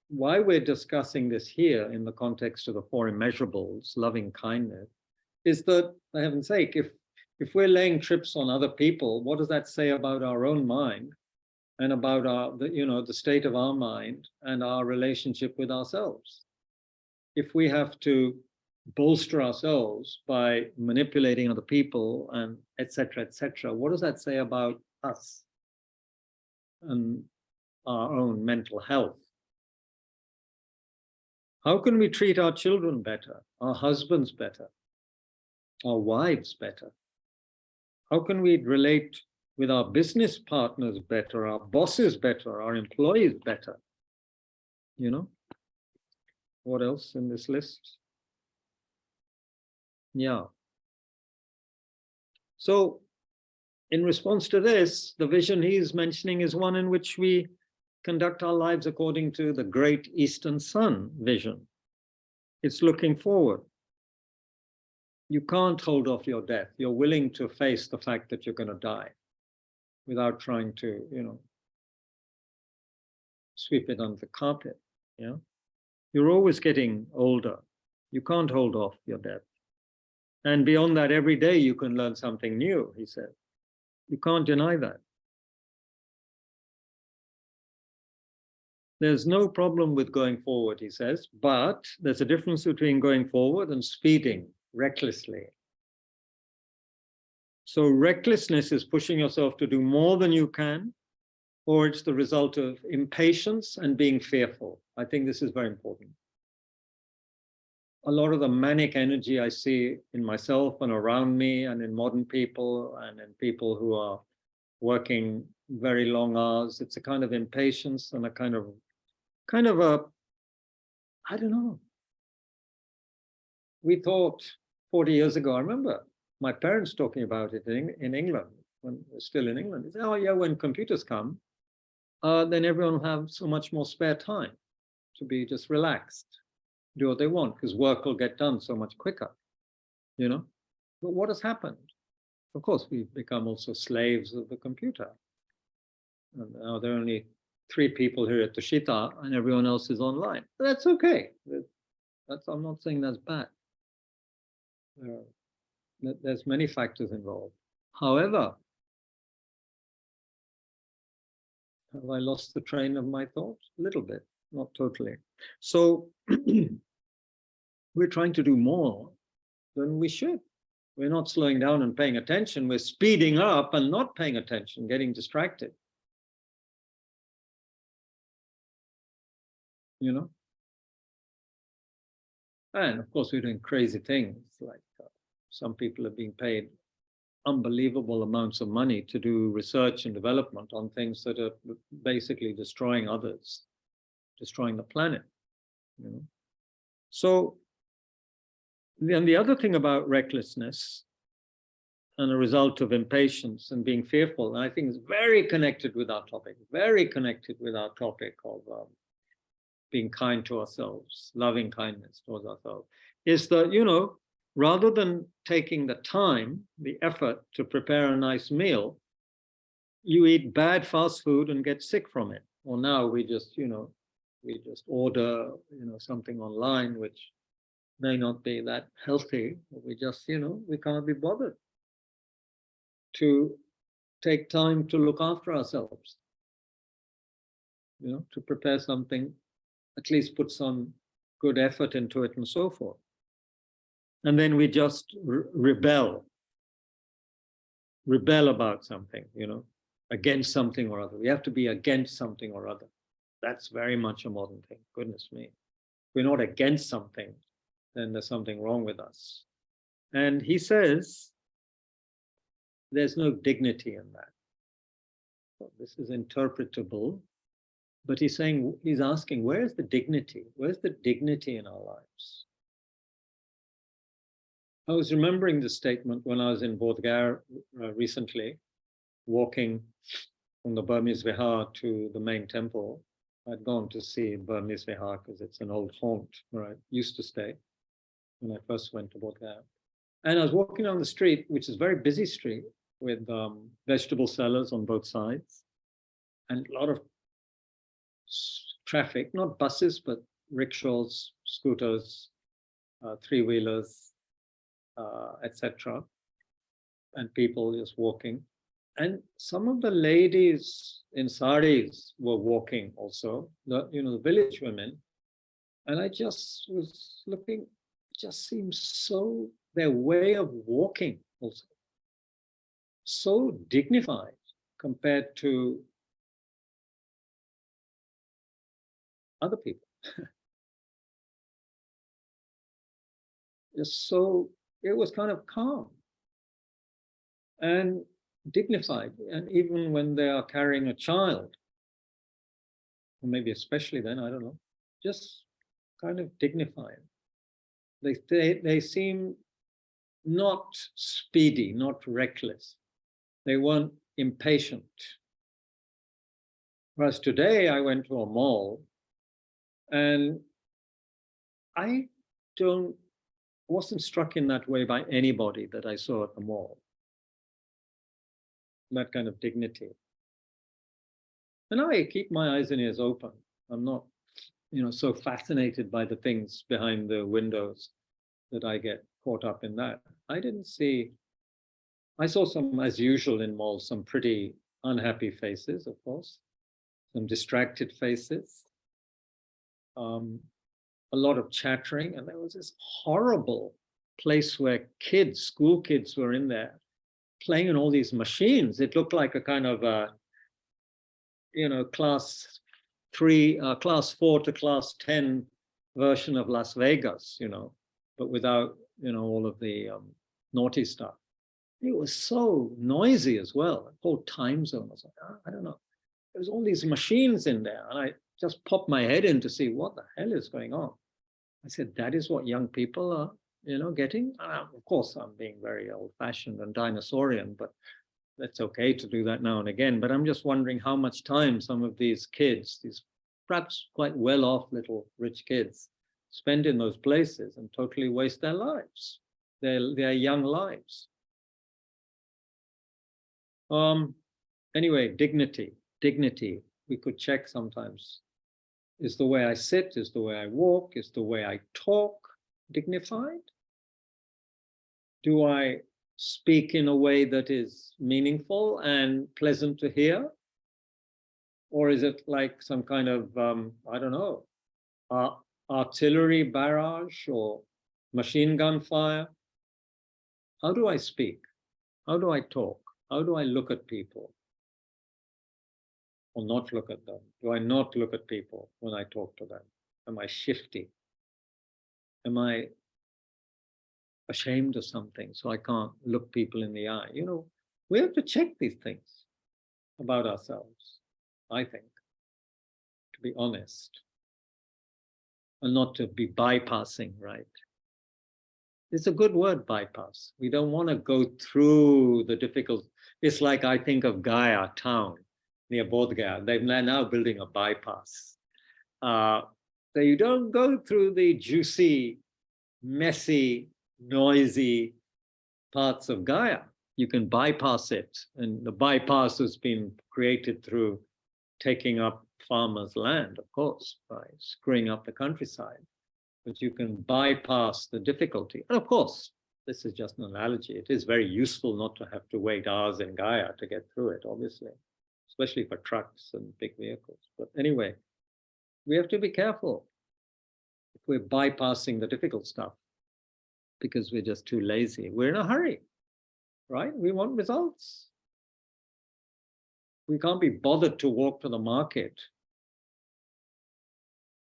why we're discussing this here in the context of the Four Immeasurables, loving kindness, is that, for heaven's sake, if we're laying trips on other people, what does that say about our own mind and about the state of our mind and our relationship with ourselves? If we have to bolster ourselves by manipulating other people and et cetera, what does that say about us and our own mental health? How can we treat our children better, our husbands better, our wives better? How can we relate with our business partners better, our bosses better, our employees better? What else in this list? Yeah. So in response to this, the vision he's mentioning is one in which we conduct our lives according to the great Eastern Sun vision. It's looking forward. You can't hold off your death. You're willing to face the fact that you're going to die without trying to, sweep it under the carpet. You're always getting older. You can't hold off your death. And beyond that, every day you can learn something new, he said. You can't deny that. There's no problem with going forward, he says, but there's a difference between going forward and speeding recklessly. So recklessness is pushing yourself to do more than you can, or it's the result of impatience and being fearful. I think this is very important. A lot of the manic energy I see in myself and around me and in modern people and in people who are working very long hours, it's a kind of impatience and a kind of a, I don't know. We thought 40 years ago, I remember my parents talking about it in England, when we're still in England. They said, oh yeah, when computers come, then everyone will have so much more spare time to be just relaxed, do what they want, because work will get done so much quicker, But what has happened? Of course, we've become also slaves of the computer. And now there are only 3 people here at Tushita and everyone else is online. But that's okay. I'm not saying that's bad. There's many factors involved. However, have I lost the train of my thought? A little bit, not totally. So we're trying to do more than we should. We're not slowing down and paying attention. We're speeding up and not paying attention, getting distracted. And of course, we're doing crazy things, like some people are being paid unbelievable amounts of money to do research and development on things that are basically destroying others. destroying the planet. You know? So, and the other thing about recklessness and a result of impatience and being fearful, and I think is very connected with our topic, very connected with our topic of being kind to ourselves, loving kindness towards ourselves, is that, you know, rather than taking the time, the effort to prepare a nice meal, you eat bad fast food and get sick from it. Or now we just, you know, we just order, you know, something online which may not be that healthy. We just, you know, we can't be bothered to take time to look after ourselves, you know, to prepare something, at least put some good effort into it and so forth. And then we just rebel about something, you know, against something or other. We have to be against something or other. That's very much a modern thing. Goodness me. If we're not against something, then there's something wrong with us. And he says, there's no dignity in that. Well, this is interpretable, but he's saying, he's asking, where's the dignity? Where's the dignity in our lives? I was remembering this statement when I was in Bodh Gaya recently, walking from the Burmese Vihar to the main temple. I'd gone to see Burmese Vihar because it's an old haunt where I used to stay when I first went to Bodh Gaya. And I was walking down the street, which is a very busy street, with vegetable sellers on both sides, and a lot of traffic, not buses, but rickshaws, scooters, three-wheelers, etc., and people just walking. And some of the ladies in saris were walking also, the village women. And I just was looking, it just seems so, their way of walking also, so dignified compared to other people. Just so, it was kind of calm and dignified. And even when they are carrying a child, or maybe especially then, I don't know, just kind of dignified. They seem not speedy, not reckless. They weren't impatient. Whereas today I went to a mall and I wasn't struck in that way by anybody that I saw at the mall. That kind of dignity. And I keep my eyes and ears open. I'm not, so fascinated by the things behind the windows that I get caught up in that. I saw some, as usual in malls, some pretty unhappy faces, of course, some distracted faces, a lot of chattering, and there was this horrible place where school kids were in there playing on all these machines. It looked like a kind of class 4 to class 10 version of Las Vegas, but without, all of the naughty stuff. It was so noisy as well. The whole time zone. I was like, I don't know. There was all these machines in there, and I just popped my head in to see what the hell is going on. I said, that is what young people are, getting. Of course, I'm being very old-fashioned and dinosaurian, but that's okay to do that now and again. But I'm just wondering how much time some of these kids, these perhaps quite well-off little rich kids, spend in those places and totally waste their lives, their young lives. Anyway, dignity. We could check sometimes. Is the way I sit, is the way I walk, is the way I talk dignified? Do I speak in a way that is meaningful and pleasant to hear? Or is it like some kind of, artillery barrage or machine gun fire? How do I speak? How do I talk? How do I look at people? Or not look at them? Do I not look at people when I talk to them? Am I shifty? Am I ashamed of something so I can't look people in the eye? We have to check these things about ourselves, I think, to be honest. and not to be bypassing, right? It's a good word, bypass. We don't want to go through the difficult. It's like I think of Gaya town near Bodh Gaya. They're now building a bypass. So you don't go through the juicy, messy, noisy parts of Gaya. You can bypass it. And the bypass has been created through taking up farmers' land, of course, by screwing up the countryside. But you can bypass the difficulty. And of course, this is just an analogy. It is very useful not to have to wait hours in Gaya to get through it, obviously, especially for trucks and big vehicles. But anyway, we have to be careful if we're bypassing the difficult stuff because we're just too lazy. We're in a hurry, right? We want results. We can't be bothered to walk to the market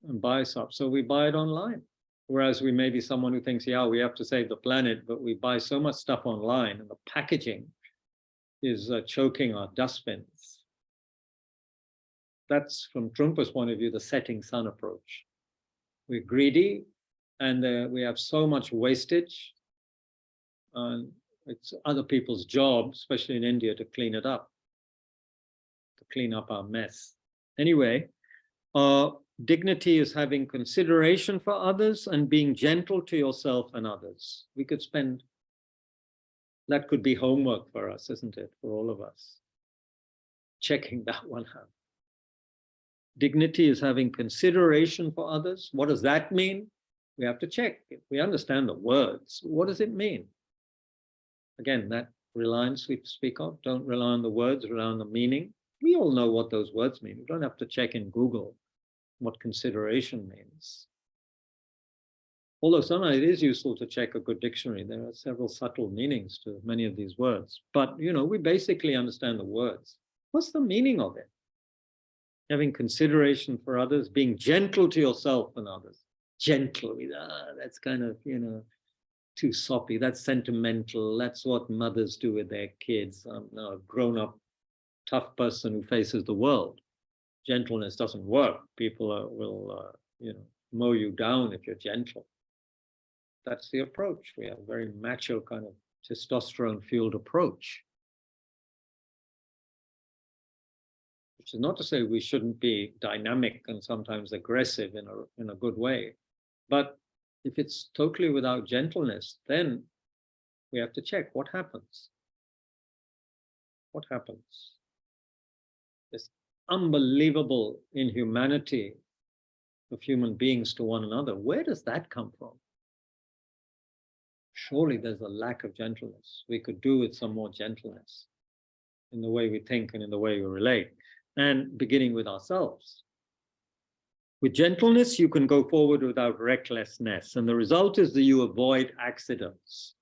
and buy stuff, so we buy it online. Whereas we may be someone who thinks, yeah, we have to save the planet, but we buy so much stuff online and the packaging is choking our dustbins. That's, from Trungpa's point of view, the setting sun approach. We're greedy and we have so much wastage, and it's other people's job, especially in India, to clean it up, to clean up our mess. Anyway, dignity is having consideration for others and being gentle to yourself and others. We could spend, that could be homework for us, isn't it? For all of us, checking that one out. Dignity is having consideration for others. What does that mean? We have to check. If we understand the words, what does it mean? Again, that reliance we speak of, don't rely on the words, rely on the meaning. We all know what those words mean. You don't have to check in Google what consideration means. Although sometimes it is useful to check a good dictionary. There are several subtle meanings to many of these words. But, you know, we basically understand the words. What's the meaning of it? Having consideration for others, being gentle to yourself and others. Gentle, that's kind of, you know, too soppy. That's sentimental. That's what mothers do with their kids. I'm now a grown-up, tough person who faces the world. Gentleness doesn't work. People will, you know, mow you down if you're gentle. That's the approach. We have a very macho kind of testosterone-fueled approach. Which is not to say we shouldn't be dynamic and sometimes aggressive in a good way. But if it's totally without gentleness, then we have to check what happens. What happens? This unbelievable inhumanity of human beings to one another. Where does that come from? Surely there's a lack of gentleness. We could do with some more gentleness in the way we think and in the way we relate, and beginning with ourselves. With gentleness, you can go forward without recklessness, and the result is that you avoid accidents.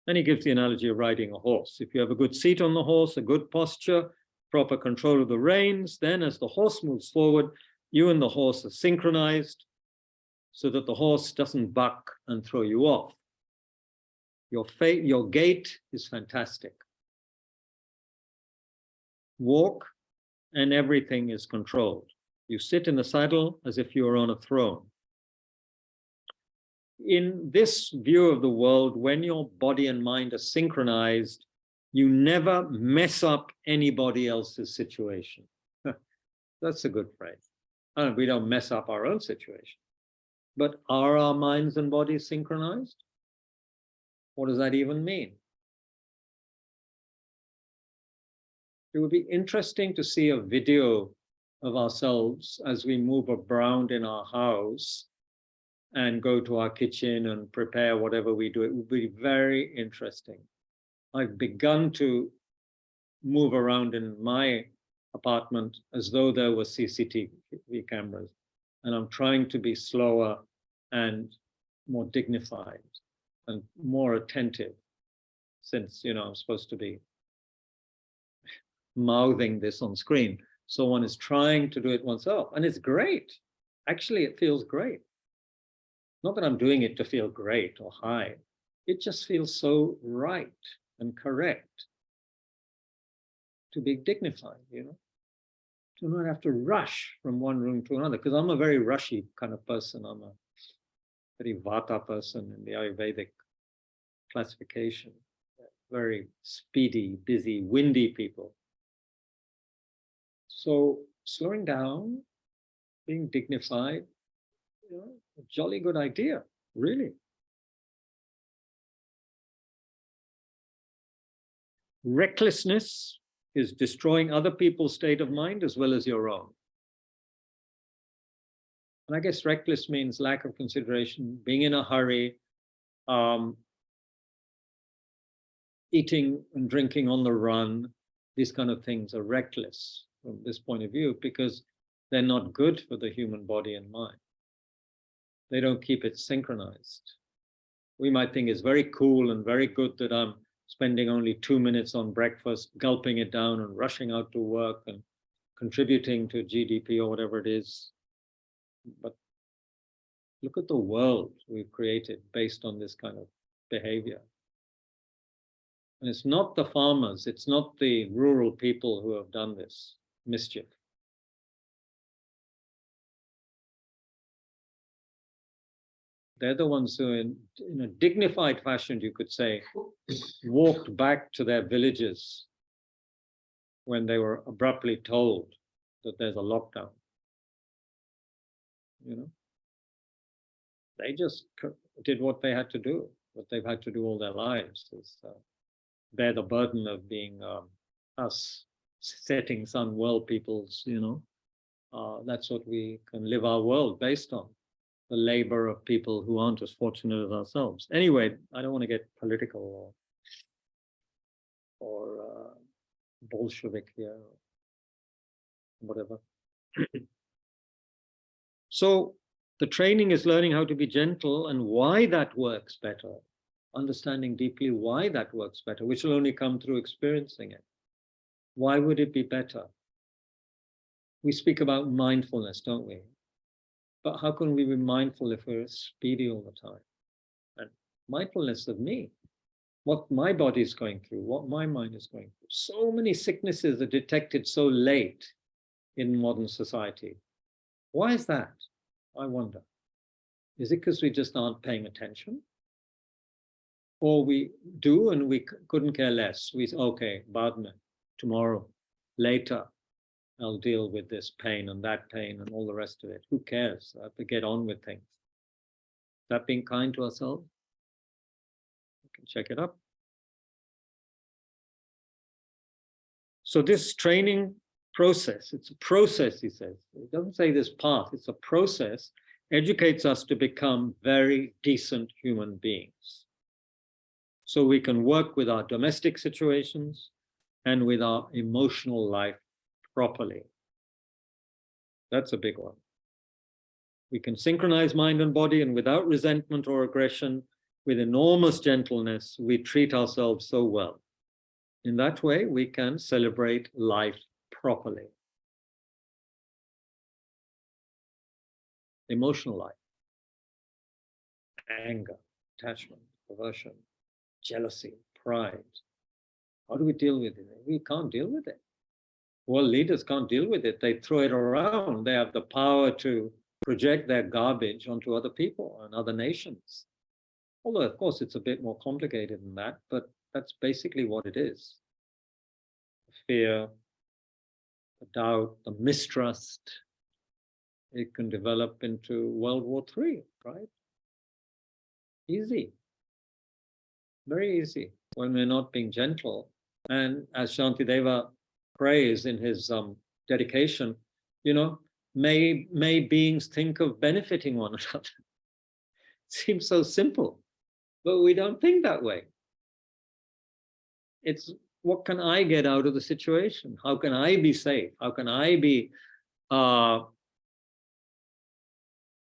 And he gives the analogy of riding a horse. If you have a good seat on the horse, a good posture, proper control of the reins, then as the horse moves forward, you and the horse are synchronized so that the horse doesn't buck and throw you off. Your gait is fantastic. Walk and everything is controlled. You sit in the saddle as if you were on a throne. In this view of the world, when your body and mind are synchronized, you never mess up anybody else's situation. That's a good phrase. We don't mess up our own situation. But are our minds and bodies synchronized? What does that even mean? It would be interesting to see a video of ourselves as we move around in our house and go to our kitchen and prepare whatever we do. It would be very interesting. I've begun to move around in my apartment as though there were CCTV cameras, and I'm trying to be slower and more dignified and more attentive, since, you know, I'm supposed to be mouthing this on screen. So one is trying to do it oneself, and it's great. Actually, it feels great. Not that I'm doing it to feel great or high. It just feels so right and correct to be dignified, you know, So I don't have to rush from one room to another, because I'm a very rushy kind of person. I'm a very vata person in the Ayurvedic classification. Very speedy, busy, windy people. So slowing down, being dignified, a jolly good idea, really. Recklessness is destroying other people's state of mind as well as your own. And I guess reckless means lack of consideration, being in a hurry, eating and drinking on the run. These kind of things are reckless from this point of view, because they're not good for the human body and mind. They don't keep it synchronized. We might think it's very cool and very good that I'm spending only 2 minutes on breakfast, gulping it down and rushing out to work and contributing to GDP or whatever it is. But look at the world we've created based on this kind of behavior. And it's not the farmers, it's not the rural people who have done this mischief. They're the ones who, in a dignified fashion, you could say, walked back to their villages when they were abruptly told that there's a lockdown. They just did what they had to do, what they've had to do all their lives, is bear the burden of being us, setting sun world peoples, that's what we can live our world based on. The labor of people who aren't as fortunate as ourselves. Anyway, I don't want to get political or Bolshevik here, or whatever. So the training is learning how to be gentle and why that works better, understanding deeply why that works better, which will only come through experiencing it. Why would it be better? We speak about mindfulness, don't we? But how can we be mindful if we're speedy all the time? And mindfulness of me, what my body is going through, what my mind is going through. So many sicknesses are detected so late in modern society. Why is that? I wonder. Is it because we just aren't paying attention? Or we do and we couldn't care less? We say, okay, badme, tomorrow, later, I'll deal with this pain and that pain and all the rest of it. Who cares? I have to get on with things. Is that being kind to ourselves? We can check it up. So this training process, it's a process, he says. It doesn't say this path, it's a process, educates us to become very decent human beings. So we can work with our domestic situations and with our emotional life properly. That's a big one. We can synchronize mind and body, and without resentment or aggression, with enormous gentleness, we treat ourselves so well. In that way, we can celebrate life properly. Emotional life. Anger, attachment, aversion, jealousy, pride. How do we deal with it? We can't deal with it. World leaders can't deal with it. They throw it around. They have the power to project their garbage onto other people and other nations. Although, of course, it's a bit more complicated than that, but that's basically what it is. The fear, the doubt, the mistrust, it can develop into World War III, right? Easy. Very easy when we're not being gentle. And as Shantideva prays in his dedication, may beings think of benefiting one another. Seems so simple, but we don't think that way. It's what can I get out of the situation? How can I be safe? How can I be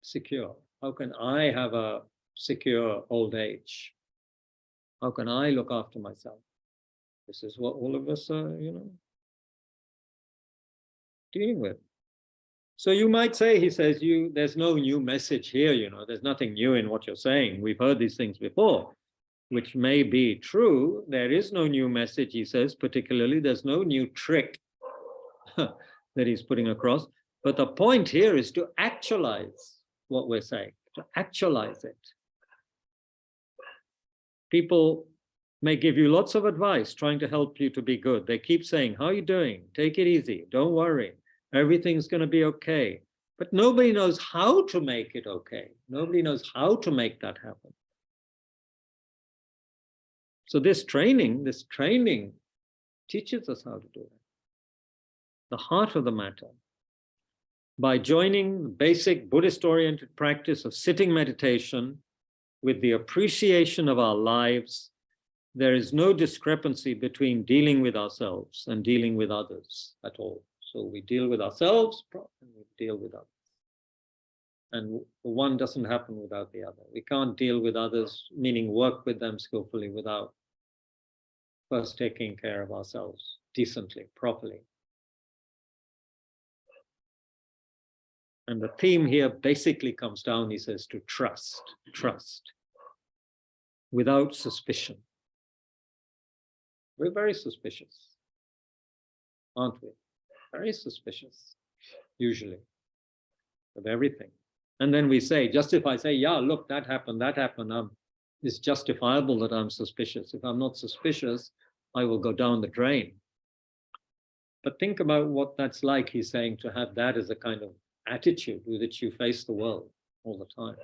secure? How can I have a secure old age? How can I look after myself? This is what all of us are, dealing with. So you might say, he says, there's no new message here, there's nothing new in what you're saying. We've heard these things before, which may be true. There is no new message, he says, particularly, there's no new trick. that he's putting across. But the point here is to actualize what we're saying, to actualize it. People may give you lots of advice trying to help you to be good. They keep saying, how are you doing? Take it easy. Don't worry. Everything's going to be okay. But nobody knows how to make it okay. Nobody knows how to make that happen. So this training teaches us how to do it. The heart of the matter. By joining the basic Buddhist-oriented practice of sitting meditation with the appreciation of our lives, there is no discrepancy between dealing with ourselves and dealing with others at all. So we deal with ourselves and we deal with others. And the one doesn't happen without the other. We can't deal with others, meaning work with them skillfully, without first taking care of ourselves decently, properly. And the theme here basically comes down, he says, to trust, without suspicion. We're very suspicious, aren't we? Very suspicious, usually, of everything. And then we say, just if I say, yeah, look, that happened, it's justifiable that I'm suspicious. If I'm not suspicious, I will go down the drain. But think about what that's like, he's saying, to have that as a kind of attitude with which you face the world all the time,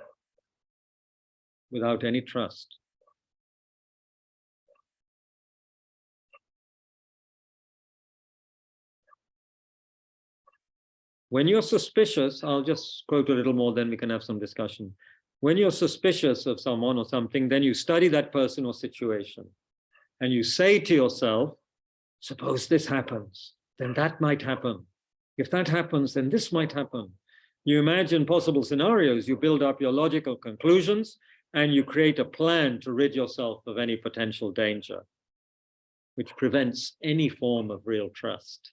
without any trust. When you're suspicious, I'll just quote a little more, then we can have some discussion. When you're suspicious of someone or something, then you study that person or situation, and you say to yourself, suppose this happens, then that might happen. If that happens, then this might happen. You imagine possible scenarios, you build up your logical conclusions, and you create a plan to rid yourself of any potential danger, which prevents any form of real trust.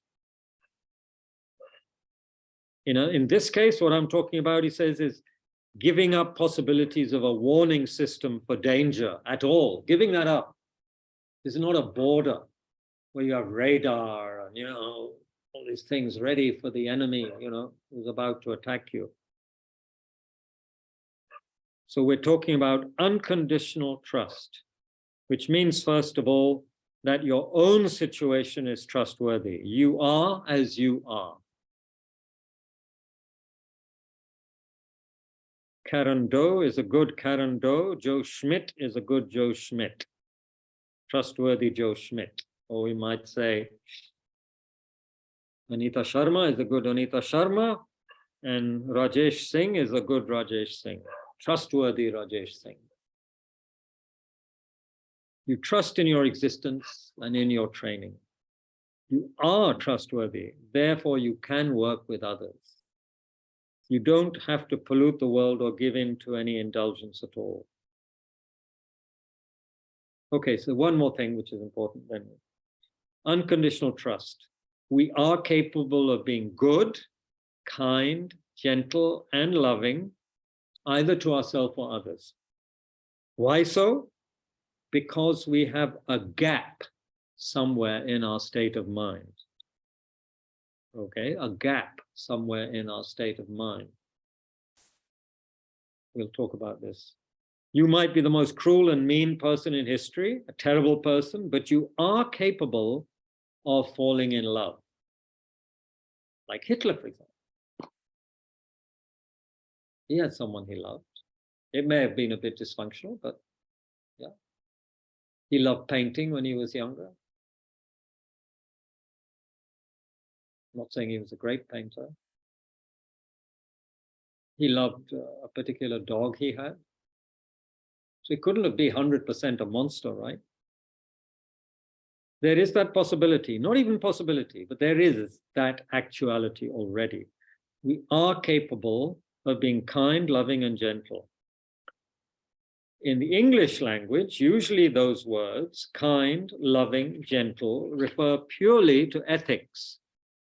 In this case, what I'm talking about, he says, is giving up possibilities of a warning system for danger at all. Giving that up. This is not a border where you have radar and, all these things ready for the enemy, who's about to attack you. So we're talking about unconditional trust, which means, first of all, that your own situation is trustworthy. You are as you are. Karen Doe is a good Karen Doe. Joe Schmidt is a good Joe Schmidt. Trustworthy Joe Schmidt. Or we might say, Anita Sharma is a good Anita Sharma, and Rajesh Singh is a good Rajesh Singh. Trustworthy Rajesh Singh. You trust in your existence and in your training. You are trustworthy, therefore you can work with others. You don't have to pollute the world or give in to any indulgence at all. Okay, so one more thing which is important then. Unconditional trust. We are capable of being good, kind, gentle, and loving, either to ourselves or others. Why so? Because we have a gap somewhere in our state of mind. Okay, a gap somewhere in our state of mind. We'll talk about this. You might be the most cruel and mean person in history, a terrible person, but you are capable of falling in love. Like Hitler, for example. He had someone he loved. It may have been a bit dysfunctional, but yeah. He loved painting when he was younger. I'm not saying he was a great painter. He loved a particular dog he had. So he couldn't be 100% a monster, right? There is that possibility, not even possibility, but there is that actuality already. We are capable of being kind, loving, and gentle. In the English language, usually those words, kind, loving, gentle, refer purely to ethics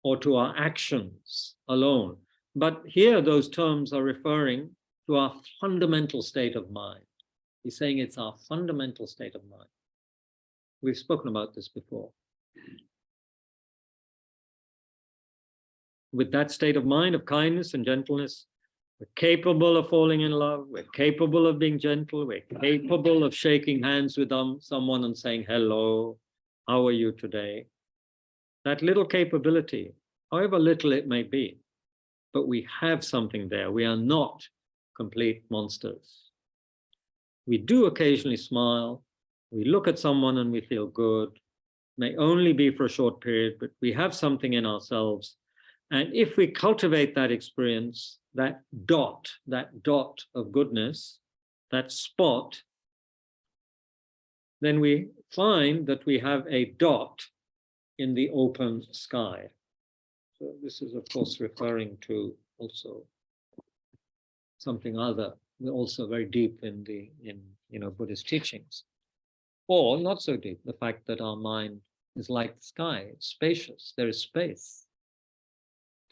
or to our actions alone. But here those terms are referring to our fundamental state of mind. He's saying it's our fundamental state of mind. We've spoken about this before. with that state of mind of kindness and gentleness, we're capable of falling in love. We're capable of being gentle. We're capable of shaking hands with someone and saying, hello, how are you today? That little capability, however little it may be, but we have something there. We are not complete monsters. We do occasionally smile. We look at someone and we feel good. May only be for a short period, but we have something in ourselves. And if we cultivate that experience, that dot of goodness, that spot, then we find that we have a dot in the open sky. So this is, of course, referring to also something other, also very deep in Buddhist teachings, or not so deep. The fact that our mind is like the sky, it's spacious. There is space.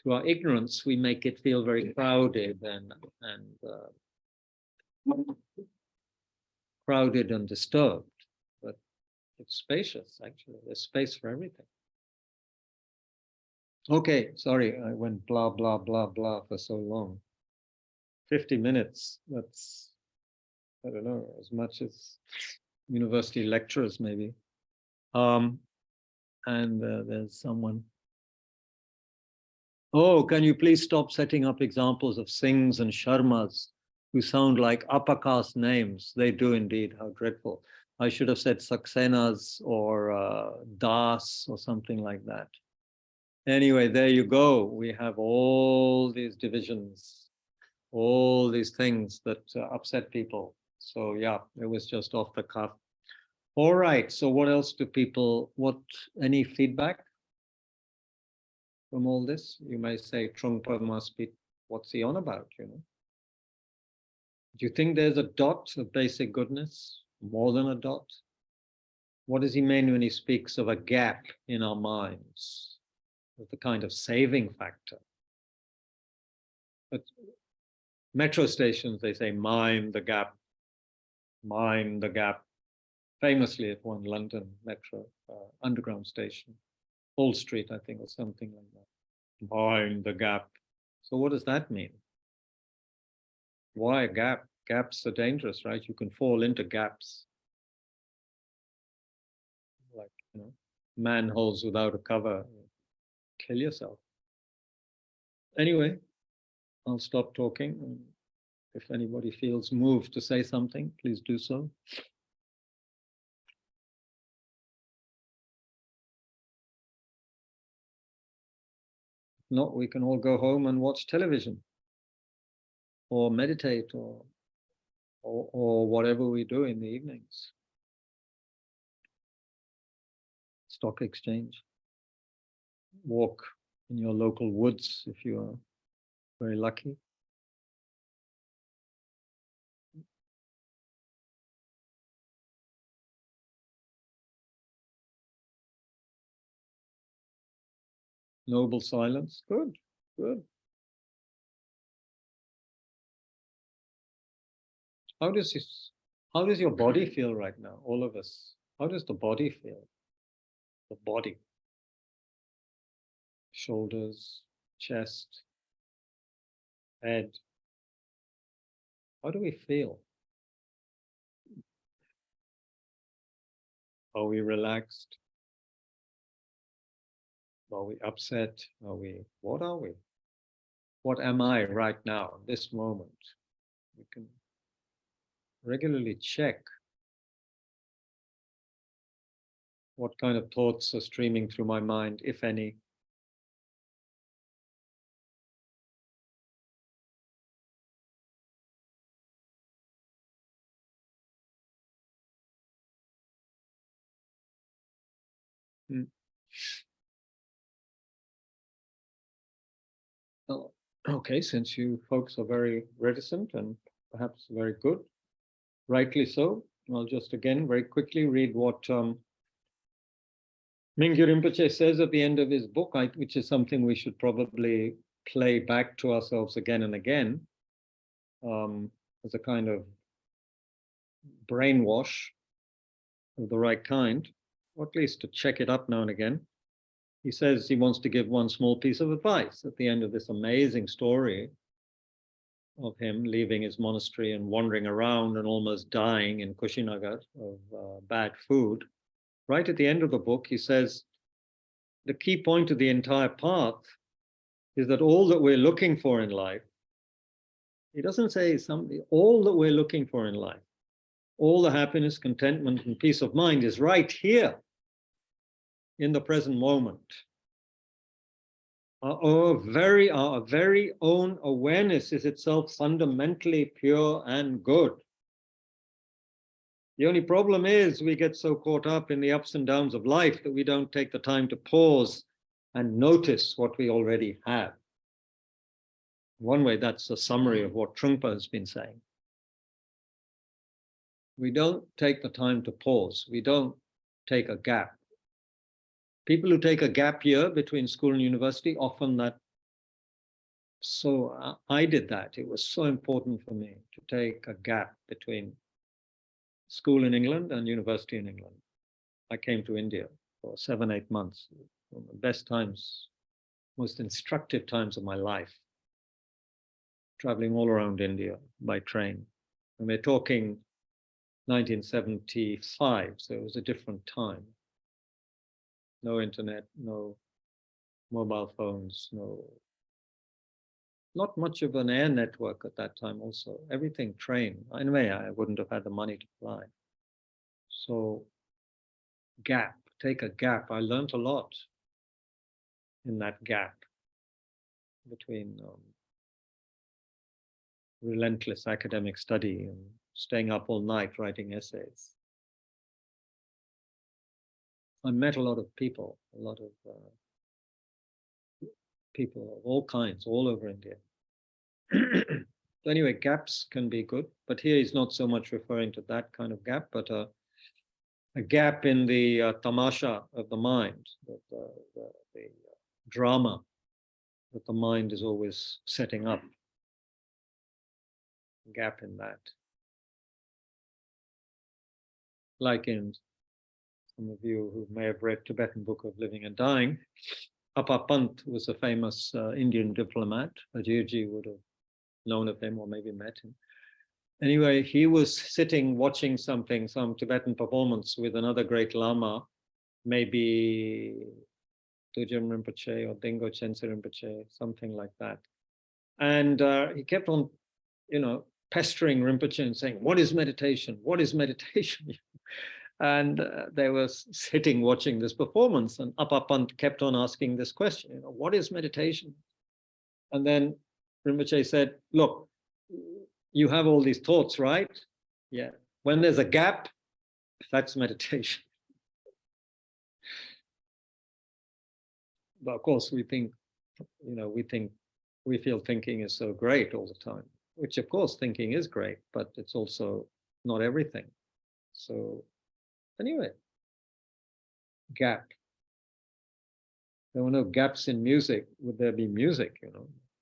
To our ignorance, we make it feel very crowded and disturbed, but it's spacious. Actually, there's space for everything. Okay, sorry, I went blah, blah, blah, blah for so long. 50 minutes, that's, I don't know, as much as university lecturers maybe. And there's someone. Oh, can you please stop setting up examples of Singhs and Sharmas who sound like upper caste names? They do indeed, how dreadful. I should have said Saxenas or Das or something like that. Anyway, there you go. We have all these divisions, all these things that upset people. So yeah, it was just off the cuff. All right, so what else do people, any feedback from all this? You may say, Trungpa must be, what's he on about, Do you think there's a dot of basic goodness, more than a dot? What does he mean when he speaks of a gap in our minds? The kind of saving factor. But metro stations, they say, mind the gap, mind the gap. Famously at one London metro underground station, Old Street, I think, or something like that. Mind the gap. So what does that mean? Why a gap? Gaps are dangerous, right? You can fall into gaps. Like, manholes without a cover. Kill yourself. Anyway, I'll stop talking. If anybody feels moved to say something, please do so. If not, we can all go home and watch television or meditate or whatever we do in the evenings. Stock exchange. Walk in your local woods if you are very lucky. Noble silence. Good, good. How does your body feel right now? All of us. How does the body feel? The body. Shoulders, chest, head. How do we feel? Are we relaxed? Are we upset? What are we? What am I right now, this moment? We can regularly check what kind of thoughts are streaming through my mind, if any. Oh, okay, since you folks are very reticent and perhaps very good, rightly so, I'll just again very quickly read what Mingyur Rinpoche says at the end of his book, which is something we should probably play back to ourselves again and again as a kind of brainwash of the right kind, or at least to check it up now and again. he says he wants to give one small piece of advice at the end of this amazing story of him leaving his monastery and wandering around and almost dying in Kushinagar of bad food. Right at the end of the book, he says, the key point of the entire path is that all that we're looking for in life, he doesn't say something, all that we're looking for in life, all the happiness, contentment, and peace of mind is right here in the present moment. Our very own awareness is itself fundamentally pure and good. The only problem is we get so caught up in the ups and downs of life that we don't take the time to pause and notice what we already have. One way, that's a summary of what Trungpa has been saying. We don't take the time to pause. We don't take a gap. People who take a gap year between school and university, often that. So I did that. It was so important for me to take a gap between school in England and university in England. I came to India for 7-8 months, one of the best times, most instructive times of my life, traveling all around India by train. And we're talking 1975, so it was a different time. No internet, no mobile phones, not much of an air network at that time also. Everything train. Anyway, I wouldn't have had the money to fly. So gap, take a gap. I learned a lot in that gap between relentless academic study and staying up all night writing essays. I met a lot of people, people of all kinds, all over India. So anyway, gaps can be good, but here he's not so much referring to that kind of gap, but a gap in the tamasha of the mind, the drama that the mind is always setting up. A gap in that. Like in some of you who may have read Tibetan Book of Living and Dying, Appa Pant was a famous Indian diplomat. Ajirji would have known of him or maybe met him. Anyway, he was sitting watching something, some Tibetan performance with another great Lama, maybe Tujam Rinpoche or Dingo Chense Rinpoche, something like that. And he kept on, pestering Rinpoche and saying, what is meditation? What is meditation? And they were sitting watching this performance, and Appa Pant kept on asking this question, what is meditation? And then Rinpoche said, look, you have all these thoughts, right? Yeah. When there's a gap, that's meditation. But of course, we feel thinking is so great all the time, which of course thinking is great, but it's also not everything. So anyway, gap. There were no gaps in music. Would there be music?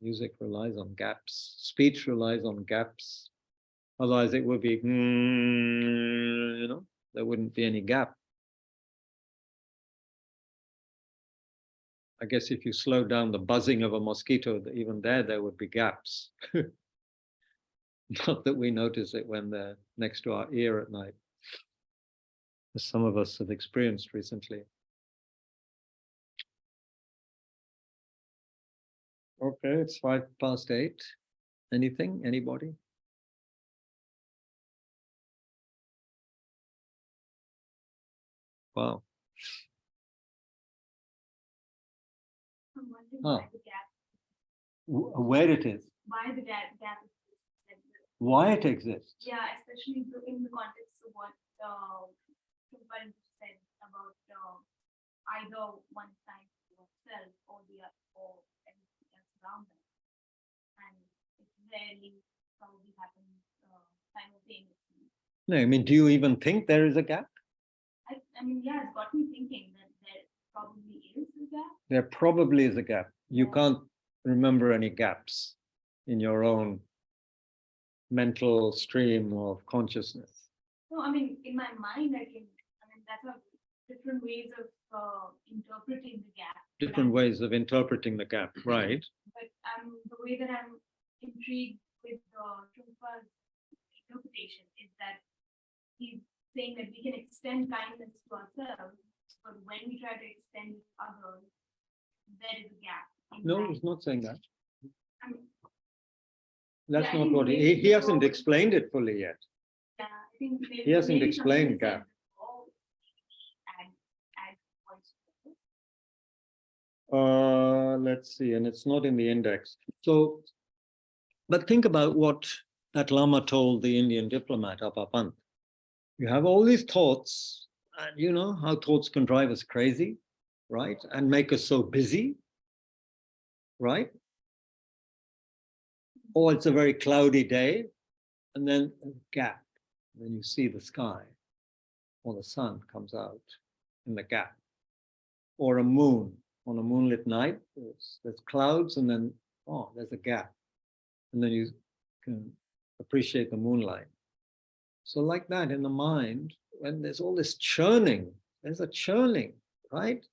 Music relies on gaps. Speech relies on gaps. Otherwise, it would be, there wouldn't be any gap. I guess if you slow down the buzzing of a mosquito, even there would be gaps. Not that we notice it when they're next to our ear at night, as some of us have experienced recently. Okay, it's 8:05. Anything? Anybody? Wow. I'm wondering why the gap. Where it is. Why the gap exists. Why it exists. Yeah, especially in the context of what Trungpa said about either one side to oneself or everything else around them. And it rarely probably happens simultaneously. No, I mean, do you even think there is a gap? I mean, yeah, it's got me thinking that there probably is a gap. There probably is a gap. You can't remember any gaps in your own mental stream of consciousness. No, I mean, in my mind, that's a different ways of interpreting the gap. different ways of interpreting the gap, right? But the way that I'm intrigued with Trungpa's interpretation is that he's saying that we can extend kindness to ourselves, but when we try to extend it to others, there is a gap. No, he's not saying that. I mean, That's yeah, I not think what maybe he hasn't before- explained it fully yet. Yeah, I think maybe, He hasn't maybe explained something gap. said before, add points to it. Let's see, and it's not in the index. So, but think about what that Lama told the Indian diplomat, Apapant. You have all these thoughts, and you know how thoughts can drive us crazy, right? And make us so busy, right? Or it's a very cloudy day, and then a gap. Then you see the sky, or the sun comes out in the gap. Or a moon, on a moonlit night, there's clouds, and then, oh, there's a gap. And then you can appreciate the moonlight. So like that in the mind, when there's all this churning, there's a churning, right?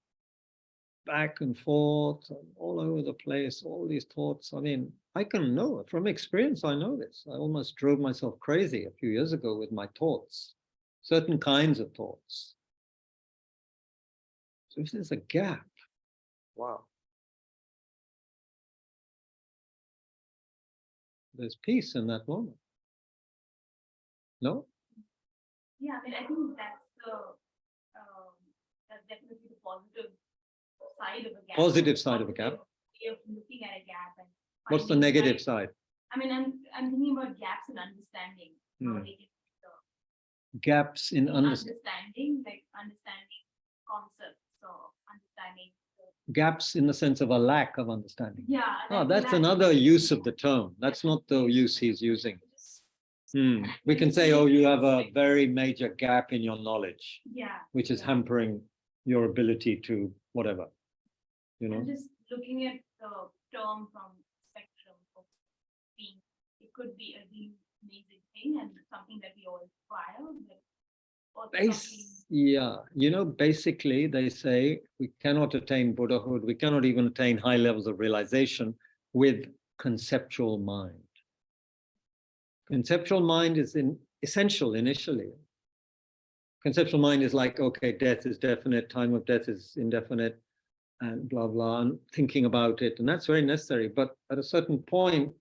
Back and forth, and all over the place, all these thoughts. I mean, I can know it from experience. I know this. I almost drove myself crazy a few years ago with my thoughts, certain kinds of thoughts. So if there's a gap, wow. There's peace in that moment. No? Yeah, I mean, I think that's definitely the positive side of a gap. Positive side of a gap. Way of looking at a gap and What's the finding negative right- side? I mean, I'm thinking about gaps in understanding. How Hmm. they get Gaps in understanding, like understanding concepts or understanding. gaps in the sense of a lack of understanding. Yeah. Oh, like that's lack- another use of the term. That's not the use he's using. We can say, oh, you have a very major gap in your knowledge, Yeah. which is yeah. hampering your ability to whatever, you know. I'm just looking at the term from spectrum of being. It could be a really amazing thing and something that we all require, but also something. Yeah, you know, basically they say we cannot attain Buddhahood, we cannot even attain high levels of realization with conceptual mind. Conceptual mind is essential initially. Conceptual mind is like, okay, death is definite, time of death is indefinite, and blah, blah, and thinking about it. And that's very necessary. But at a certain point,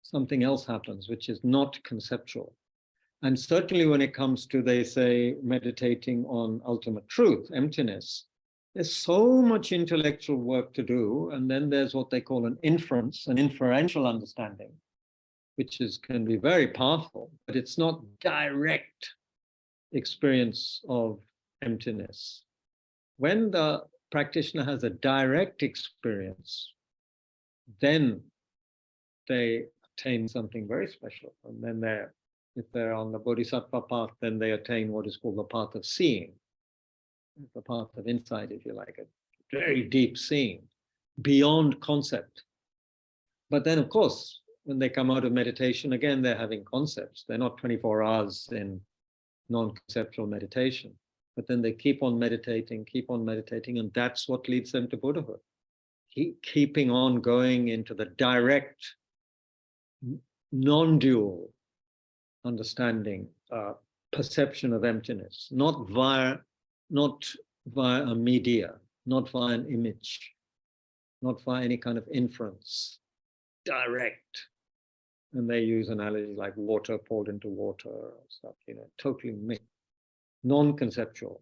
something else happens, which is not conceptual. And certainly when it comes to, they say, meditating on ultimate truth, emptiness, there's so much intellectual work to do. And then there's what they call an inference, an inferential understanding, which can be very powerful, but it's not direct experience of emptiness. When the practitioner has a direct experience, then they attain something very special. And then if they're on the Bodhisattva path, then they attain what is called the path of seeing, the path of insight, if you like it, very deep seeing, beyond concept. But then, of course, when they come out of meditation, again, they're having concepts. They're not 24 hours in non-conceptual meditation. But then they keep on meditating, and that's what leads them to Buddhahood. Keeping on going into the direct, non-dual understanding, perception of emptiness, not via a media, not via an image, not via any kind of inference, direct. And they use analogies like water poured into water or stuff, you know, totally mixed, non-conceptual.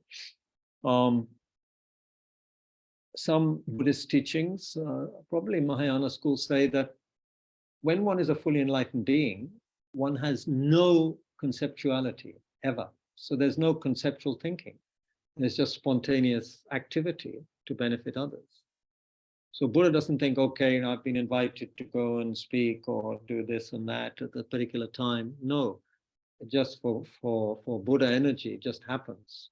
Some Buddhist teachings, probably Mahayana schools, say that when one is a fully enlightened being, one has no conceptuality ever. So there's no conceptual thinking. There's just spontaneous activity to benefit others. So Buddha doesn't think, okay, I've been invited to go and speak or do this and that at a particular time. No, just for Buddha energy, it just happens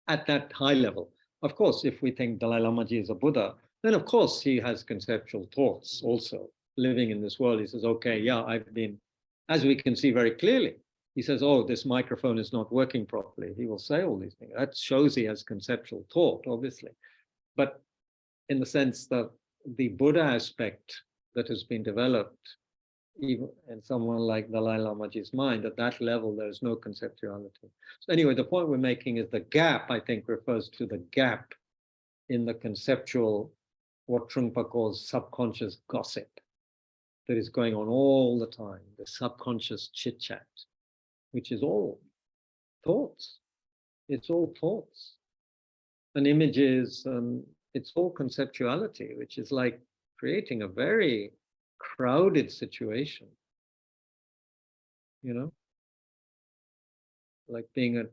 at that high level. Of course, if we think Dalai Lamaji is a Buddha, then of course he has conceptual thoughts also. Living in this world, he says, okay, yeah, I've been, as we can see very clearly, he says, oh, this microphone is not working properly. He will say all these things. That shows he has conceptual thought, obviously. But in the sense that the Buddha aspect that has been developed, even in someone like Dalai Lamaji's mind, at that level, there is no conceptuality. So anyway, the point we're making is the gap, I think, refers to the gap in the conceptual, what Trungpa calls subconscious gossip, that is going on all the time, the subconscious chit-chat, which is all thoughts. It's all thoughts and images, and it's all conceptuality, which is like creating a very crowded situation, you know, like being at,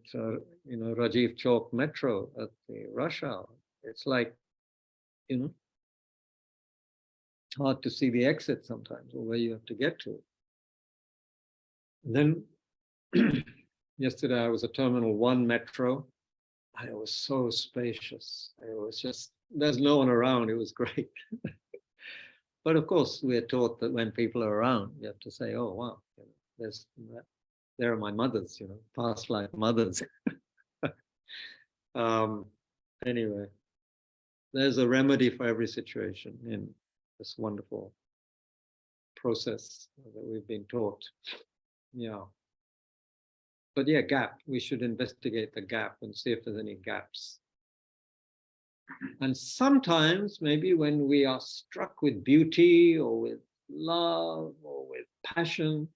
Rajiv Chowk Metro at the rush hour. It's like, hard to see the exit sometimes, or where you have to get to. And then yesterday I was at Terminal 1 Metro, and it was so spacious. It was just, there's no one around. It was great. But of course, we're taught that when people are around, you have to say, oh, wow, there are my mothers, past life mothers. Anyway, there's a remedy for every situation in this wonderful process that we've been taught. Yeah. But yeah, gap. We should investigate the gap and see if there's any gaps. And sometimes, maybe when we are struck with beauty or with love or with passion,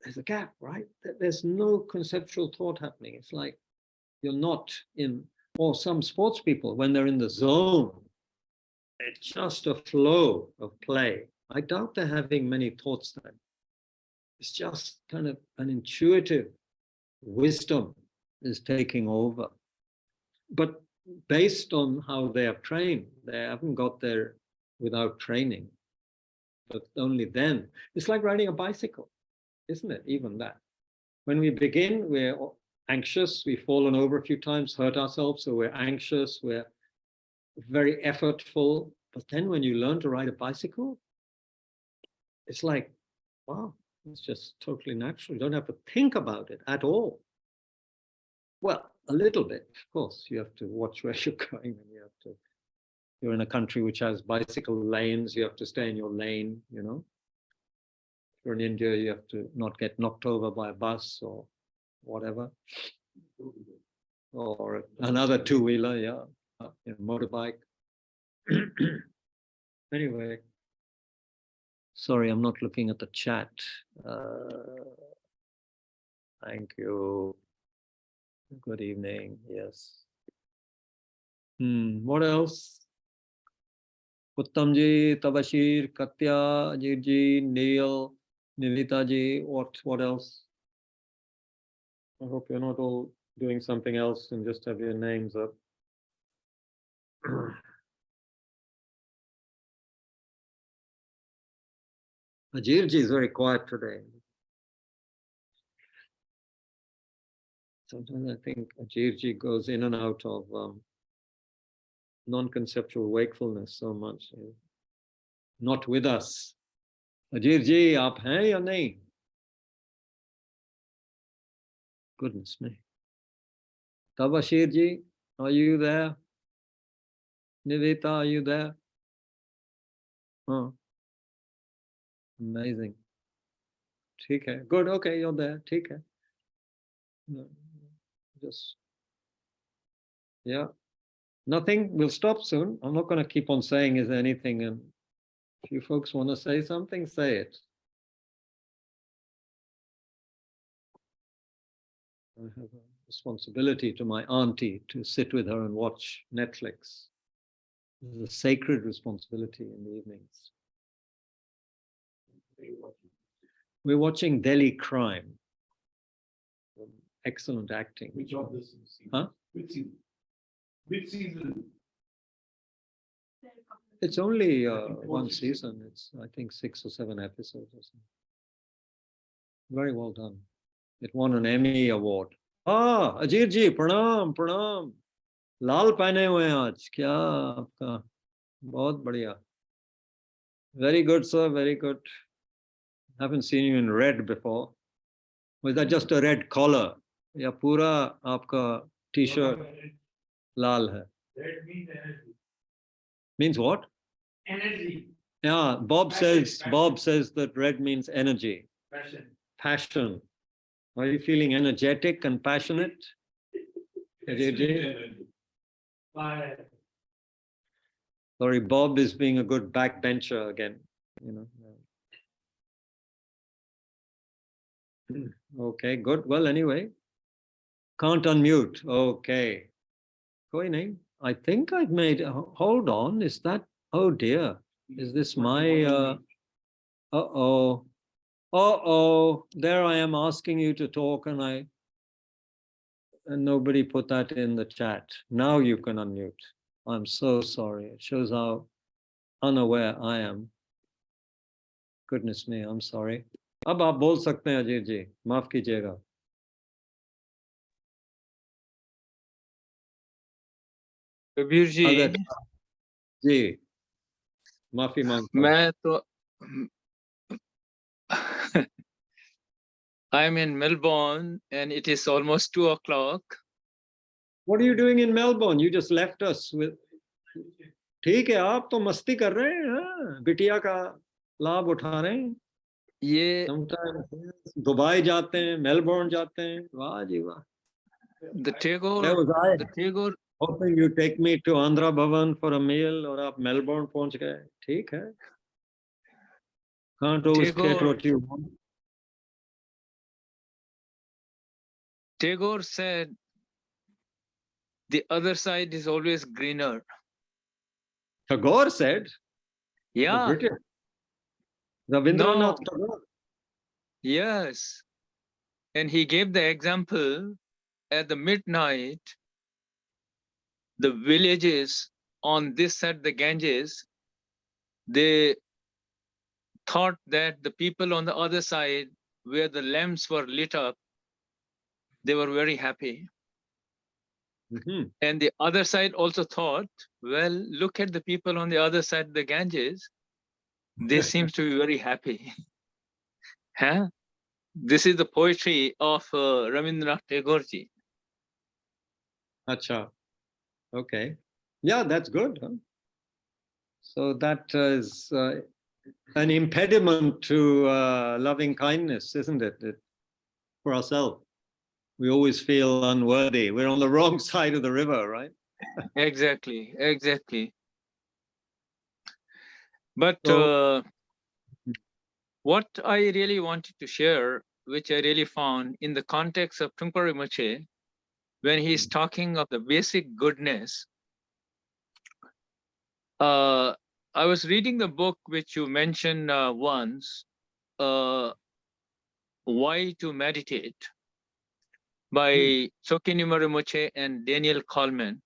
there's a gap, right? There's no conceptual thought happening. It's like you're not in, or some sports people, when they're in the zone, it's just a flow of play. I doubt they're having many thoughts then. It's just kind of an intuitive wisdom is taking over. But based on how they have trained, they haven't got there without training. But only then. It's like riding a bicycle, isn't it? Even that. When we begin, we're anxious, we've fallen over a few times, hurt ourselves, so we're anxious, we're very effortful. But then when you learn to ride a bicycle, it's like, wow, it's just totally natural. You don't have to think about it at all. Well, a little bit, of course. You have to watch where you're going, and you're in a country which has bicycle lanes, you have to stay in your lane, If you're in India, you have to not get knocked over by a bus or whatever. Or another two-wheeler, yeah, motorbike. Anyway, sorry, I'm not looking at the chat. Thank you. Good evening. Yes. What else? Uttamji, Tabashir, Katya, Ajirji, Neil, Nilitaji. What else? I hope you're not all doing something else and just have your names up. Ajirji is very quiet today. Sometimes I think Ajirji goes in and out of non-conceptual wakefulness so much. Not with us. Ajirji, aap hain ya nahi? Goodness me. Tabashirji, are you there? Nivita, are you there? Oh, amazing. ठीक है. Good, okay, you're there. ठीक है. No, just, yeah. Nothing, we'll stop soon. I'm not going to keep on saying is there anything, and if you folks want to say something, say it. I have a responsibility to my auntie to sit with her and watch Netflix. This is a sacred responsibility in the evenings. We're watching Delhi Crime. Excellent acting. Which of this is? Huh? Which season? Which season? It's only one season. It's, I think, 6 or 7 episodes or something. Very well done. It won an Emmy award. Ah, Ajir ji, pranam, pranam. Lal pehne hue hain aaj. Kya aapka? Bahut badhiya. Very good, sir. Very good. Haven't seen you in red before. Was that just a red collar? Ya pura aapka t-shirt lal hai? That means energy. Means what? Energy, Yeah, Bob Passion, says that red means energy, passion. passion. Are you feeling energetic and passionate? Ajay? Fire. Sorry, Bob is being a good backbencher again. You know. Okay, good. Well, anyway, can't unmute. Okay. Koi nahi. I think I've made. Hold on. Is that? Oh dear. Is this my? Uh-oh. Uh-oh. There I am asking you to talk, and nobody put that in the chat. Now you can unmute. I'm so sorry. It shows how unaware I am. Goodness me, I'm sorry. अब आप बोल सकते हैं अजीत जी, माफ कीजिएगा. कबीर जी, जी, माफी मांगता हूँ. मैं तो I'm in Melbourne and it is almost 2 o'clock. What are you doing in Melbourne? You just left us with. ठीक है, आप तो मस्ती कर रहे हैं, हाँ, बिटिया का लाभ उठा रहे हैं. ये Sometimes दुबई जाते हैं, मेलबोर्न जाते हैं. वाह जी वाह. the Tagore, There was I. the Tagore, Hoping you take me to Andhra Bhavan for a meal, और आप मेलबोर्न पहुंच गए. ठीक है. Can't always get what you want. Tagore said, the other side is always greener. Tagore said. Yeah. British. Rabindranath No. Tagore. Yes. And he gave the example at the midnight, the villages on this side, the Ganges, they thought that the people on the other side, where the lamps were lit up, they were very happy. Mm-hmm. And the other side also thought, well, look at the people on the other side of the Ganges. They seem to be very happy. Huh? This is the poetry of Rabindranath Tagore ji. Acha. Okay. Yeah, that's good. Huh? So that is an impediment to loving kindness, isn't it? For ourselves. We always feel unworthy. We're on the wrong side of the river, right? Exactly, exactly. But what I really wanted to share, which I really found in the context of Trungpa Rinpoche, when he's talking of the basic goodness, I was reading the book which you mentioned once, Why to Meditate, by Soki Nyingma Rinpoche and Daniel Coleman.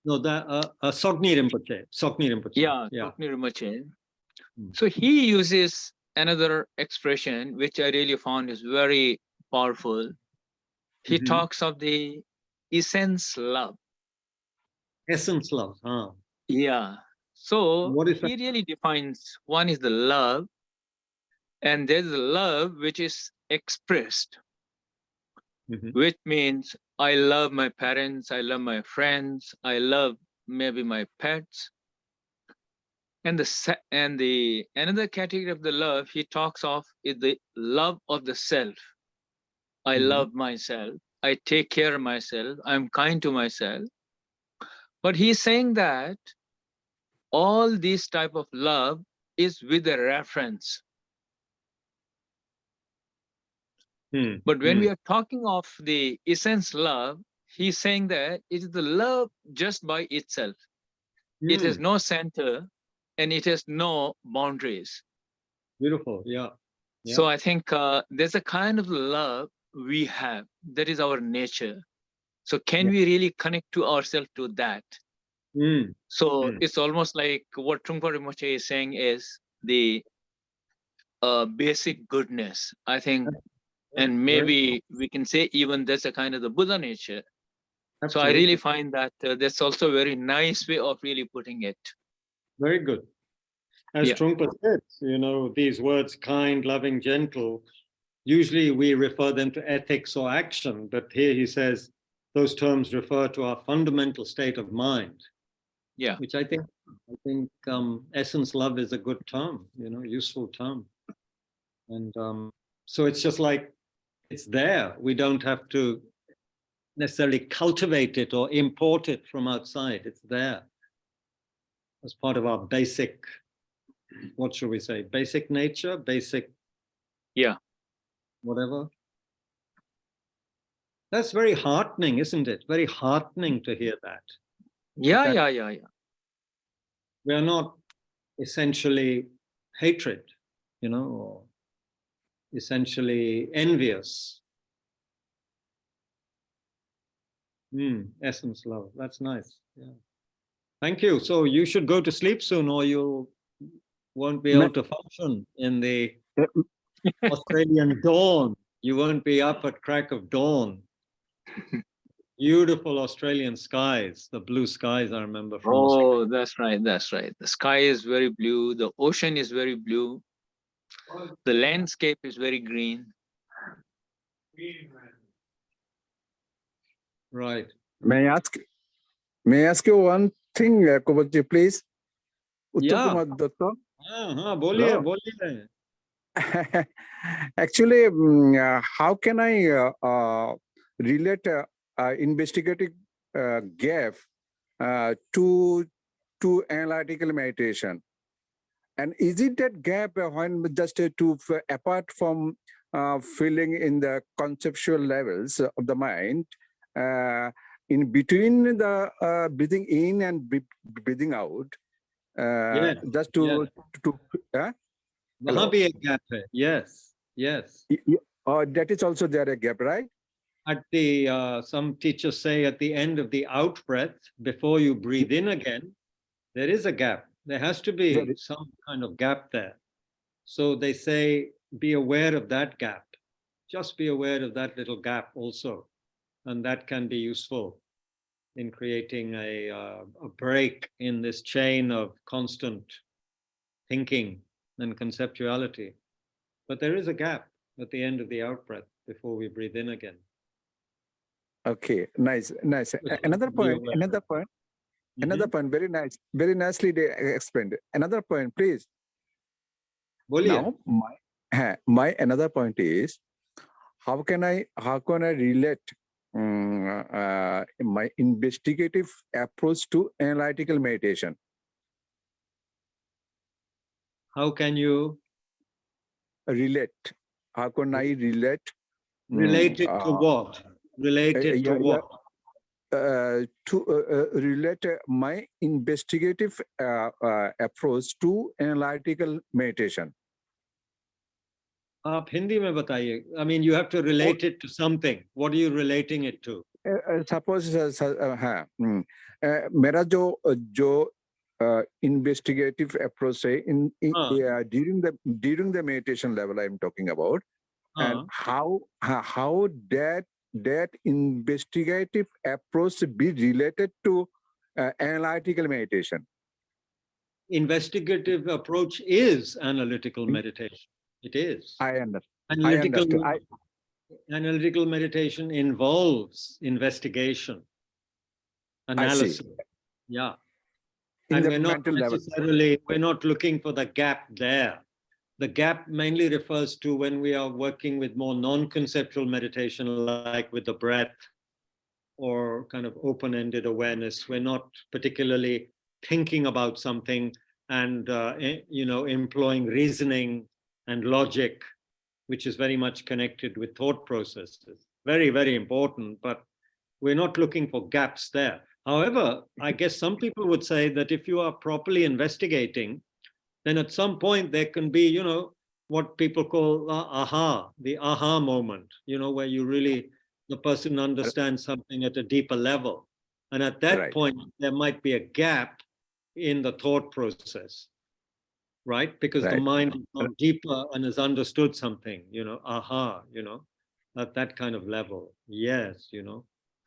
No, that Sokni Rinpoche. Sokni Rinpoche. Yeah, Sokni Rinpoche. So he uses another expression which I really found is very powerful. He talks of the essence love. Essence love. Huh. Yeah. So what is he really defines, one is the love, and there's the love which is expressed, which means I love my parents, I love my friends, I love maybe my pets. And the another category of the love he talks of is the love of the self. I love myself. I take care of myself. I'm kind to myself. But he's saying that all this type of love is with a reference. But when we are talking of the essence love, he's saying that it is the love just by itself. It has no center and it has no boundaries. Beautiful. Yeah. So I think there's a kind of love we have that is our nature. So can we really connect to ourselves to that? So it's almost like what Trungpa Rinpoche is saying is the basic goodness, I think. And maybe we can say even that's a kind of the Buddha nature. Absolutely. So I really find that that's also a very nice way of really putting it. Very good. As Trungpa said, you know, these words, kind, loving, gentle, usually we refer them to ethics or action, but here he says, those terms refer to our fundamental state of mind. Yeah. Which I think essence love is a good term, useful term. And so it's just like, it's there. We don't have to necessarily cultivate it or import it from outside. It's there as part of our basic, what should we say, basic nature, basic, Yeah, whatever. That's very heartening, isn't it? Very heartening to hear that. yeah, That yeah. we are not essentially hatred, or essentially envious. Essence love. That's nice. Yeah. Thank you. So you should go to sleep soon, or you won't be able to function in the Australian dawn. You won't be up at crack of dawn. Beautiful Australian skies, the blue skies, I remember from Australia. That's right. That's right. The sky is very blue. The ocean is very blue. The landscape is very green. Right. May I ask you one thing, Kubalji, please? Yeah. Kumar Datta. Boliye. Actually, how can I relate investigative gap to analytical meditation? And is it that gap when just apart from feeling in the conceptual levels of the mind, in between the breathing in and breathing out, just to Wahan bhi ek gap hai. Yes. that is also there a gap, right? At the some teachers say at the end of the out breath, before you breathe in again, there is a gap. There has to be some kind of gap there. So they say, be aware of that gap. Just be aware of that little gap also. And that can be useful in creating a break in this chain of constant thinking and conceptuality. But there is a gap at the end of the out breath before we breathe in again. Okay, nice. Another point, very nice, very nicely they explained. Another point, please. Boliye. Now, my another point is, how can I relate my investigative approach to analytical meditation? How can you relate? How can I relate? Relate it to what? Relate it to what? To relate my investigative approach to analytical meditation. आप हिंदी में बताइए. I mean, you have to relate it to something. What are you relating it to? Suppose मेरा जो investigative approach है during the meditation level I am talking about, and how that investigative approach be related to analytical meditation. Investigative approach is analytical meditation. It is. I understand. Analytical meditation involves investigation, analysis. Yeah. And we're not necessarily, we're not looking for the gap there. The gap mainly refers to when we are working with more non-conceptual meditation, like with the breath or kind of open-ended awareness. We're not particularly thinking about something and, employing reasoning and logic, which is very much connected with thought processes. Very, very important, but we're not looking for gaps there. However, I guess some people would say that if you are properly investigating, then at some point there can be, what people call the aha moment, where you really, the person understands something at a deeper level. And at that point, there might be a gap in the thought process, right? Because the mind has gone deeper and has understood something, at that kind of level. Yes,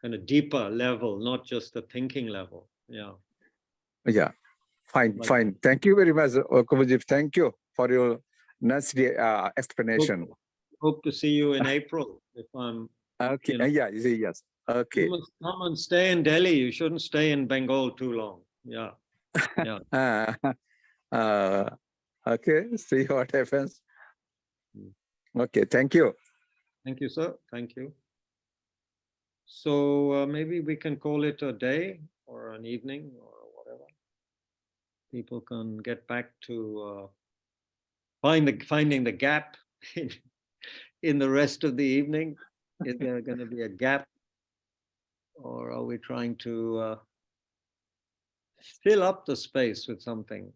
kind of deeper level, not just the thinking level. Yeah. Fine. Thank you very much, Kubalji. Thank you for your nice explanation. Hope to see you in April if I'm. Okay. Yes. Okay. Come and stay in Delhi. You shouldn't stay in Bengal too long. Yeah. Yeah. Okay, see what happens. Hmm. Okay, thank you. Thank you, sir. Thank you. So maybe we can call it a day or an evening or whatever. People can get back to finding the gap in the rest of the evening. Is there going to be a gap, or are we trying to fill up the space with something?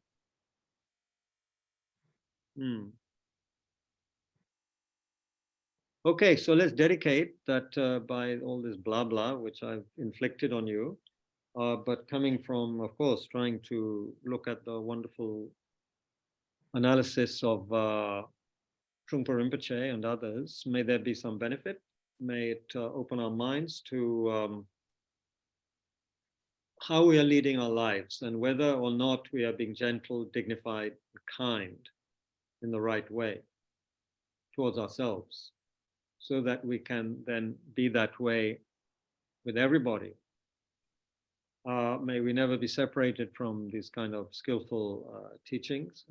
Okay, so let's dedicate that by all this blah blah which I've inflicted on you, but coming from, of course, trying to look at the wonderful analysis of Trungpa Rinpoche and others. May there be some benefit. May it open our minds to how we are leading our lives and whether or not we are being gentle, dignified, and kind in the right way towards ourselves, so that we can then be that way with everybody. May we never be separated from these kind of skillful teachings.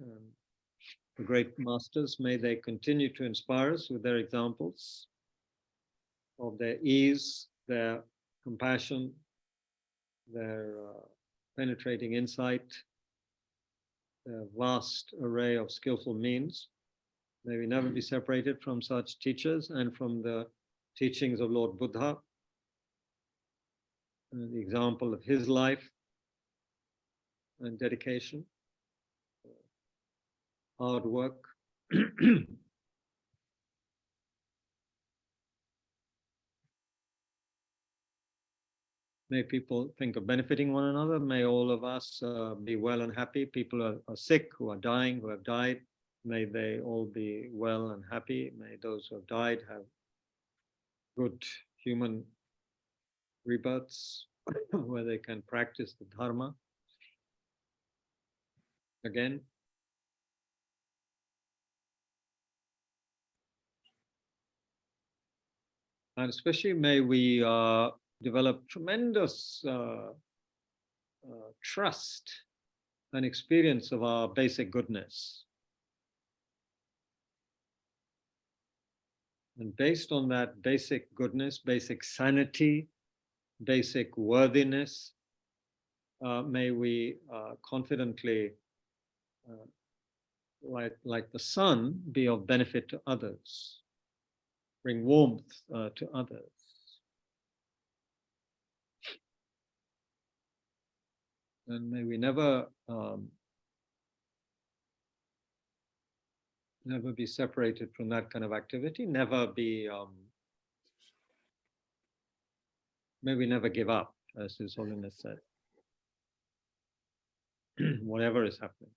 The great masters, may they continue to inspire us with their examples of their ease, their compassion, their penetrating insight, their vast array of skillful means. May we never be separated from such teachers and from the teachings of Lord Buddha, and the example of his life and dedication, hard work. May people think of benefiting one another. May all of us be well and happy. People are sick, who are dying, who have died. May they all be well and happy. May those who have died have good human rebirths where they can practice the dharma again. And especially may we develop tremendous trust and experience of our basic goodness. And based on that basic goodness, basic sanity, basic worthiness, may we confidently, like the sun, be of benefit to others, bring warmth to others. And may we never be separated from that kind of activity, never be, may we never give up, as His Holiness said, whatever is happening.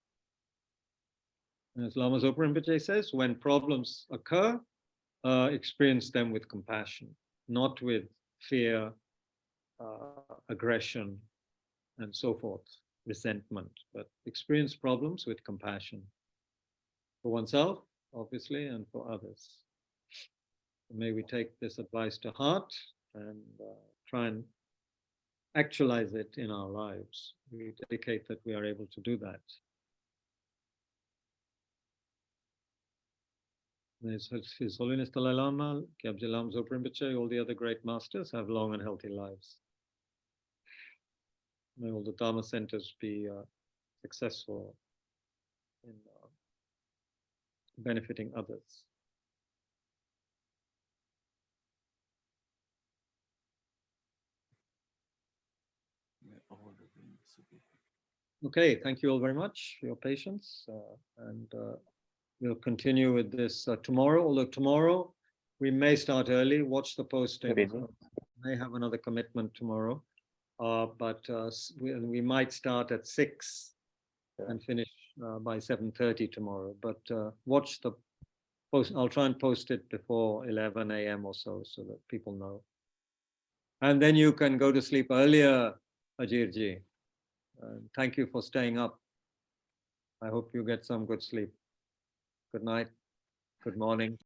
And as Lama Zopa Rinpoche says, when problems occur, experience them with compassion, not with fear, aggression, and so forth, resentment, but experience problems with compassion for oneself, obviously, and for others. May we take this advice to heart and try and actualize it in our lives. We dedicate that we are able to do that. His Holiness Dalai Lama, Kyabje Lama Zopa Rinpoche, all the other great masters have long and healthy lives. May all the Dharma centers be successful in benefiting others. Okay, thank you all very much for your patience, and we'll continue with this tomorrow, although tomorrow we may start early. Watch the posting. May have another commitment tomorrow, but we might start at 6 and finish by 7:30 tomorrow, but watch the post. I'll try and post it before 11 a.m. or so that people know. And then you can go to sleep earlier, Ajirji. Thank you for staying up. I hope you get some good sleep. Good night. Good morning.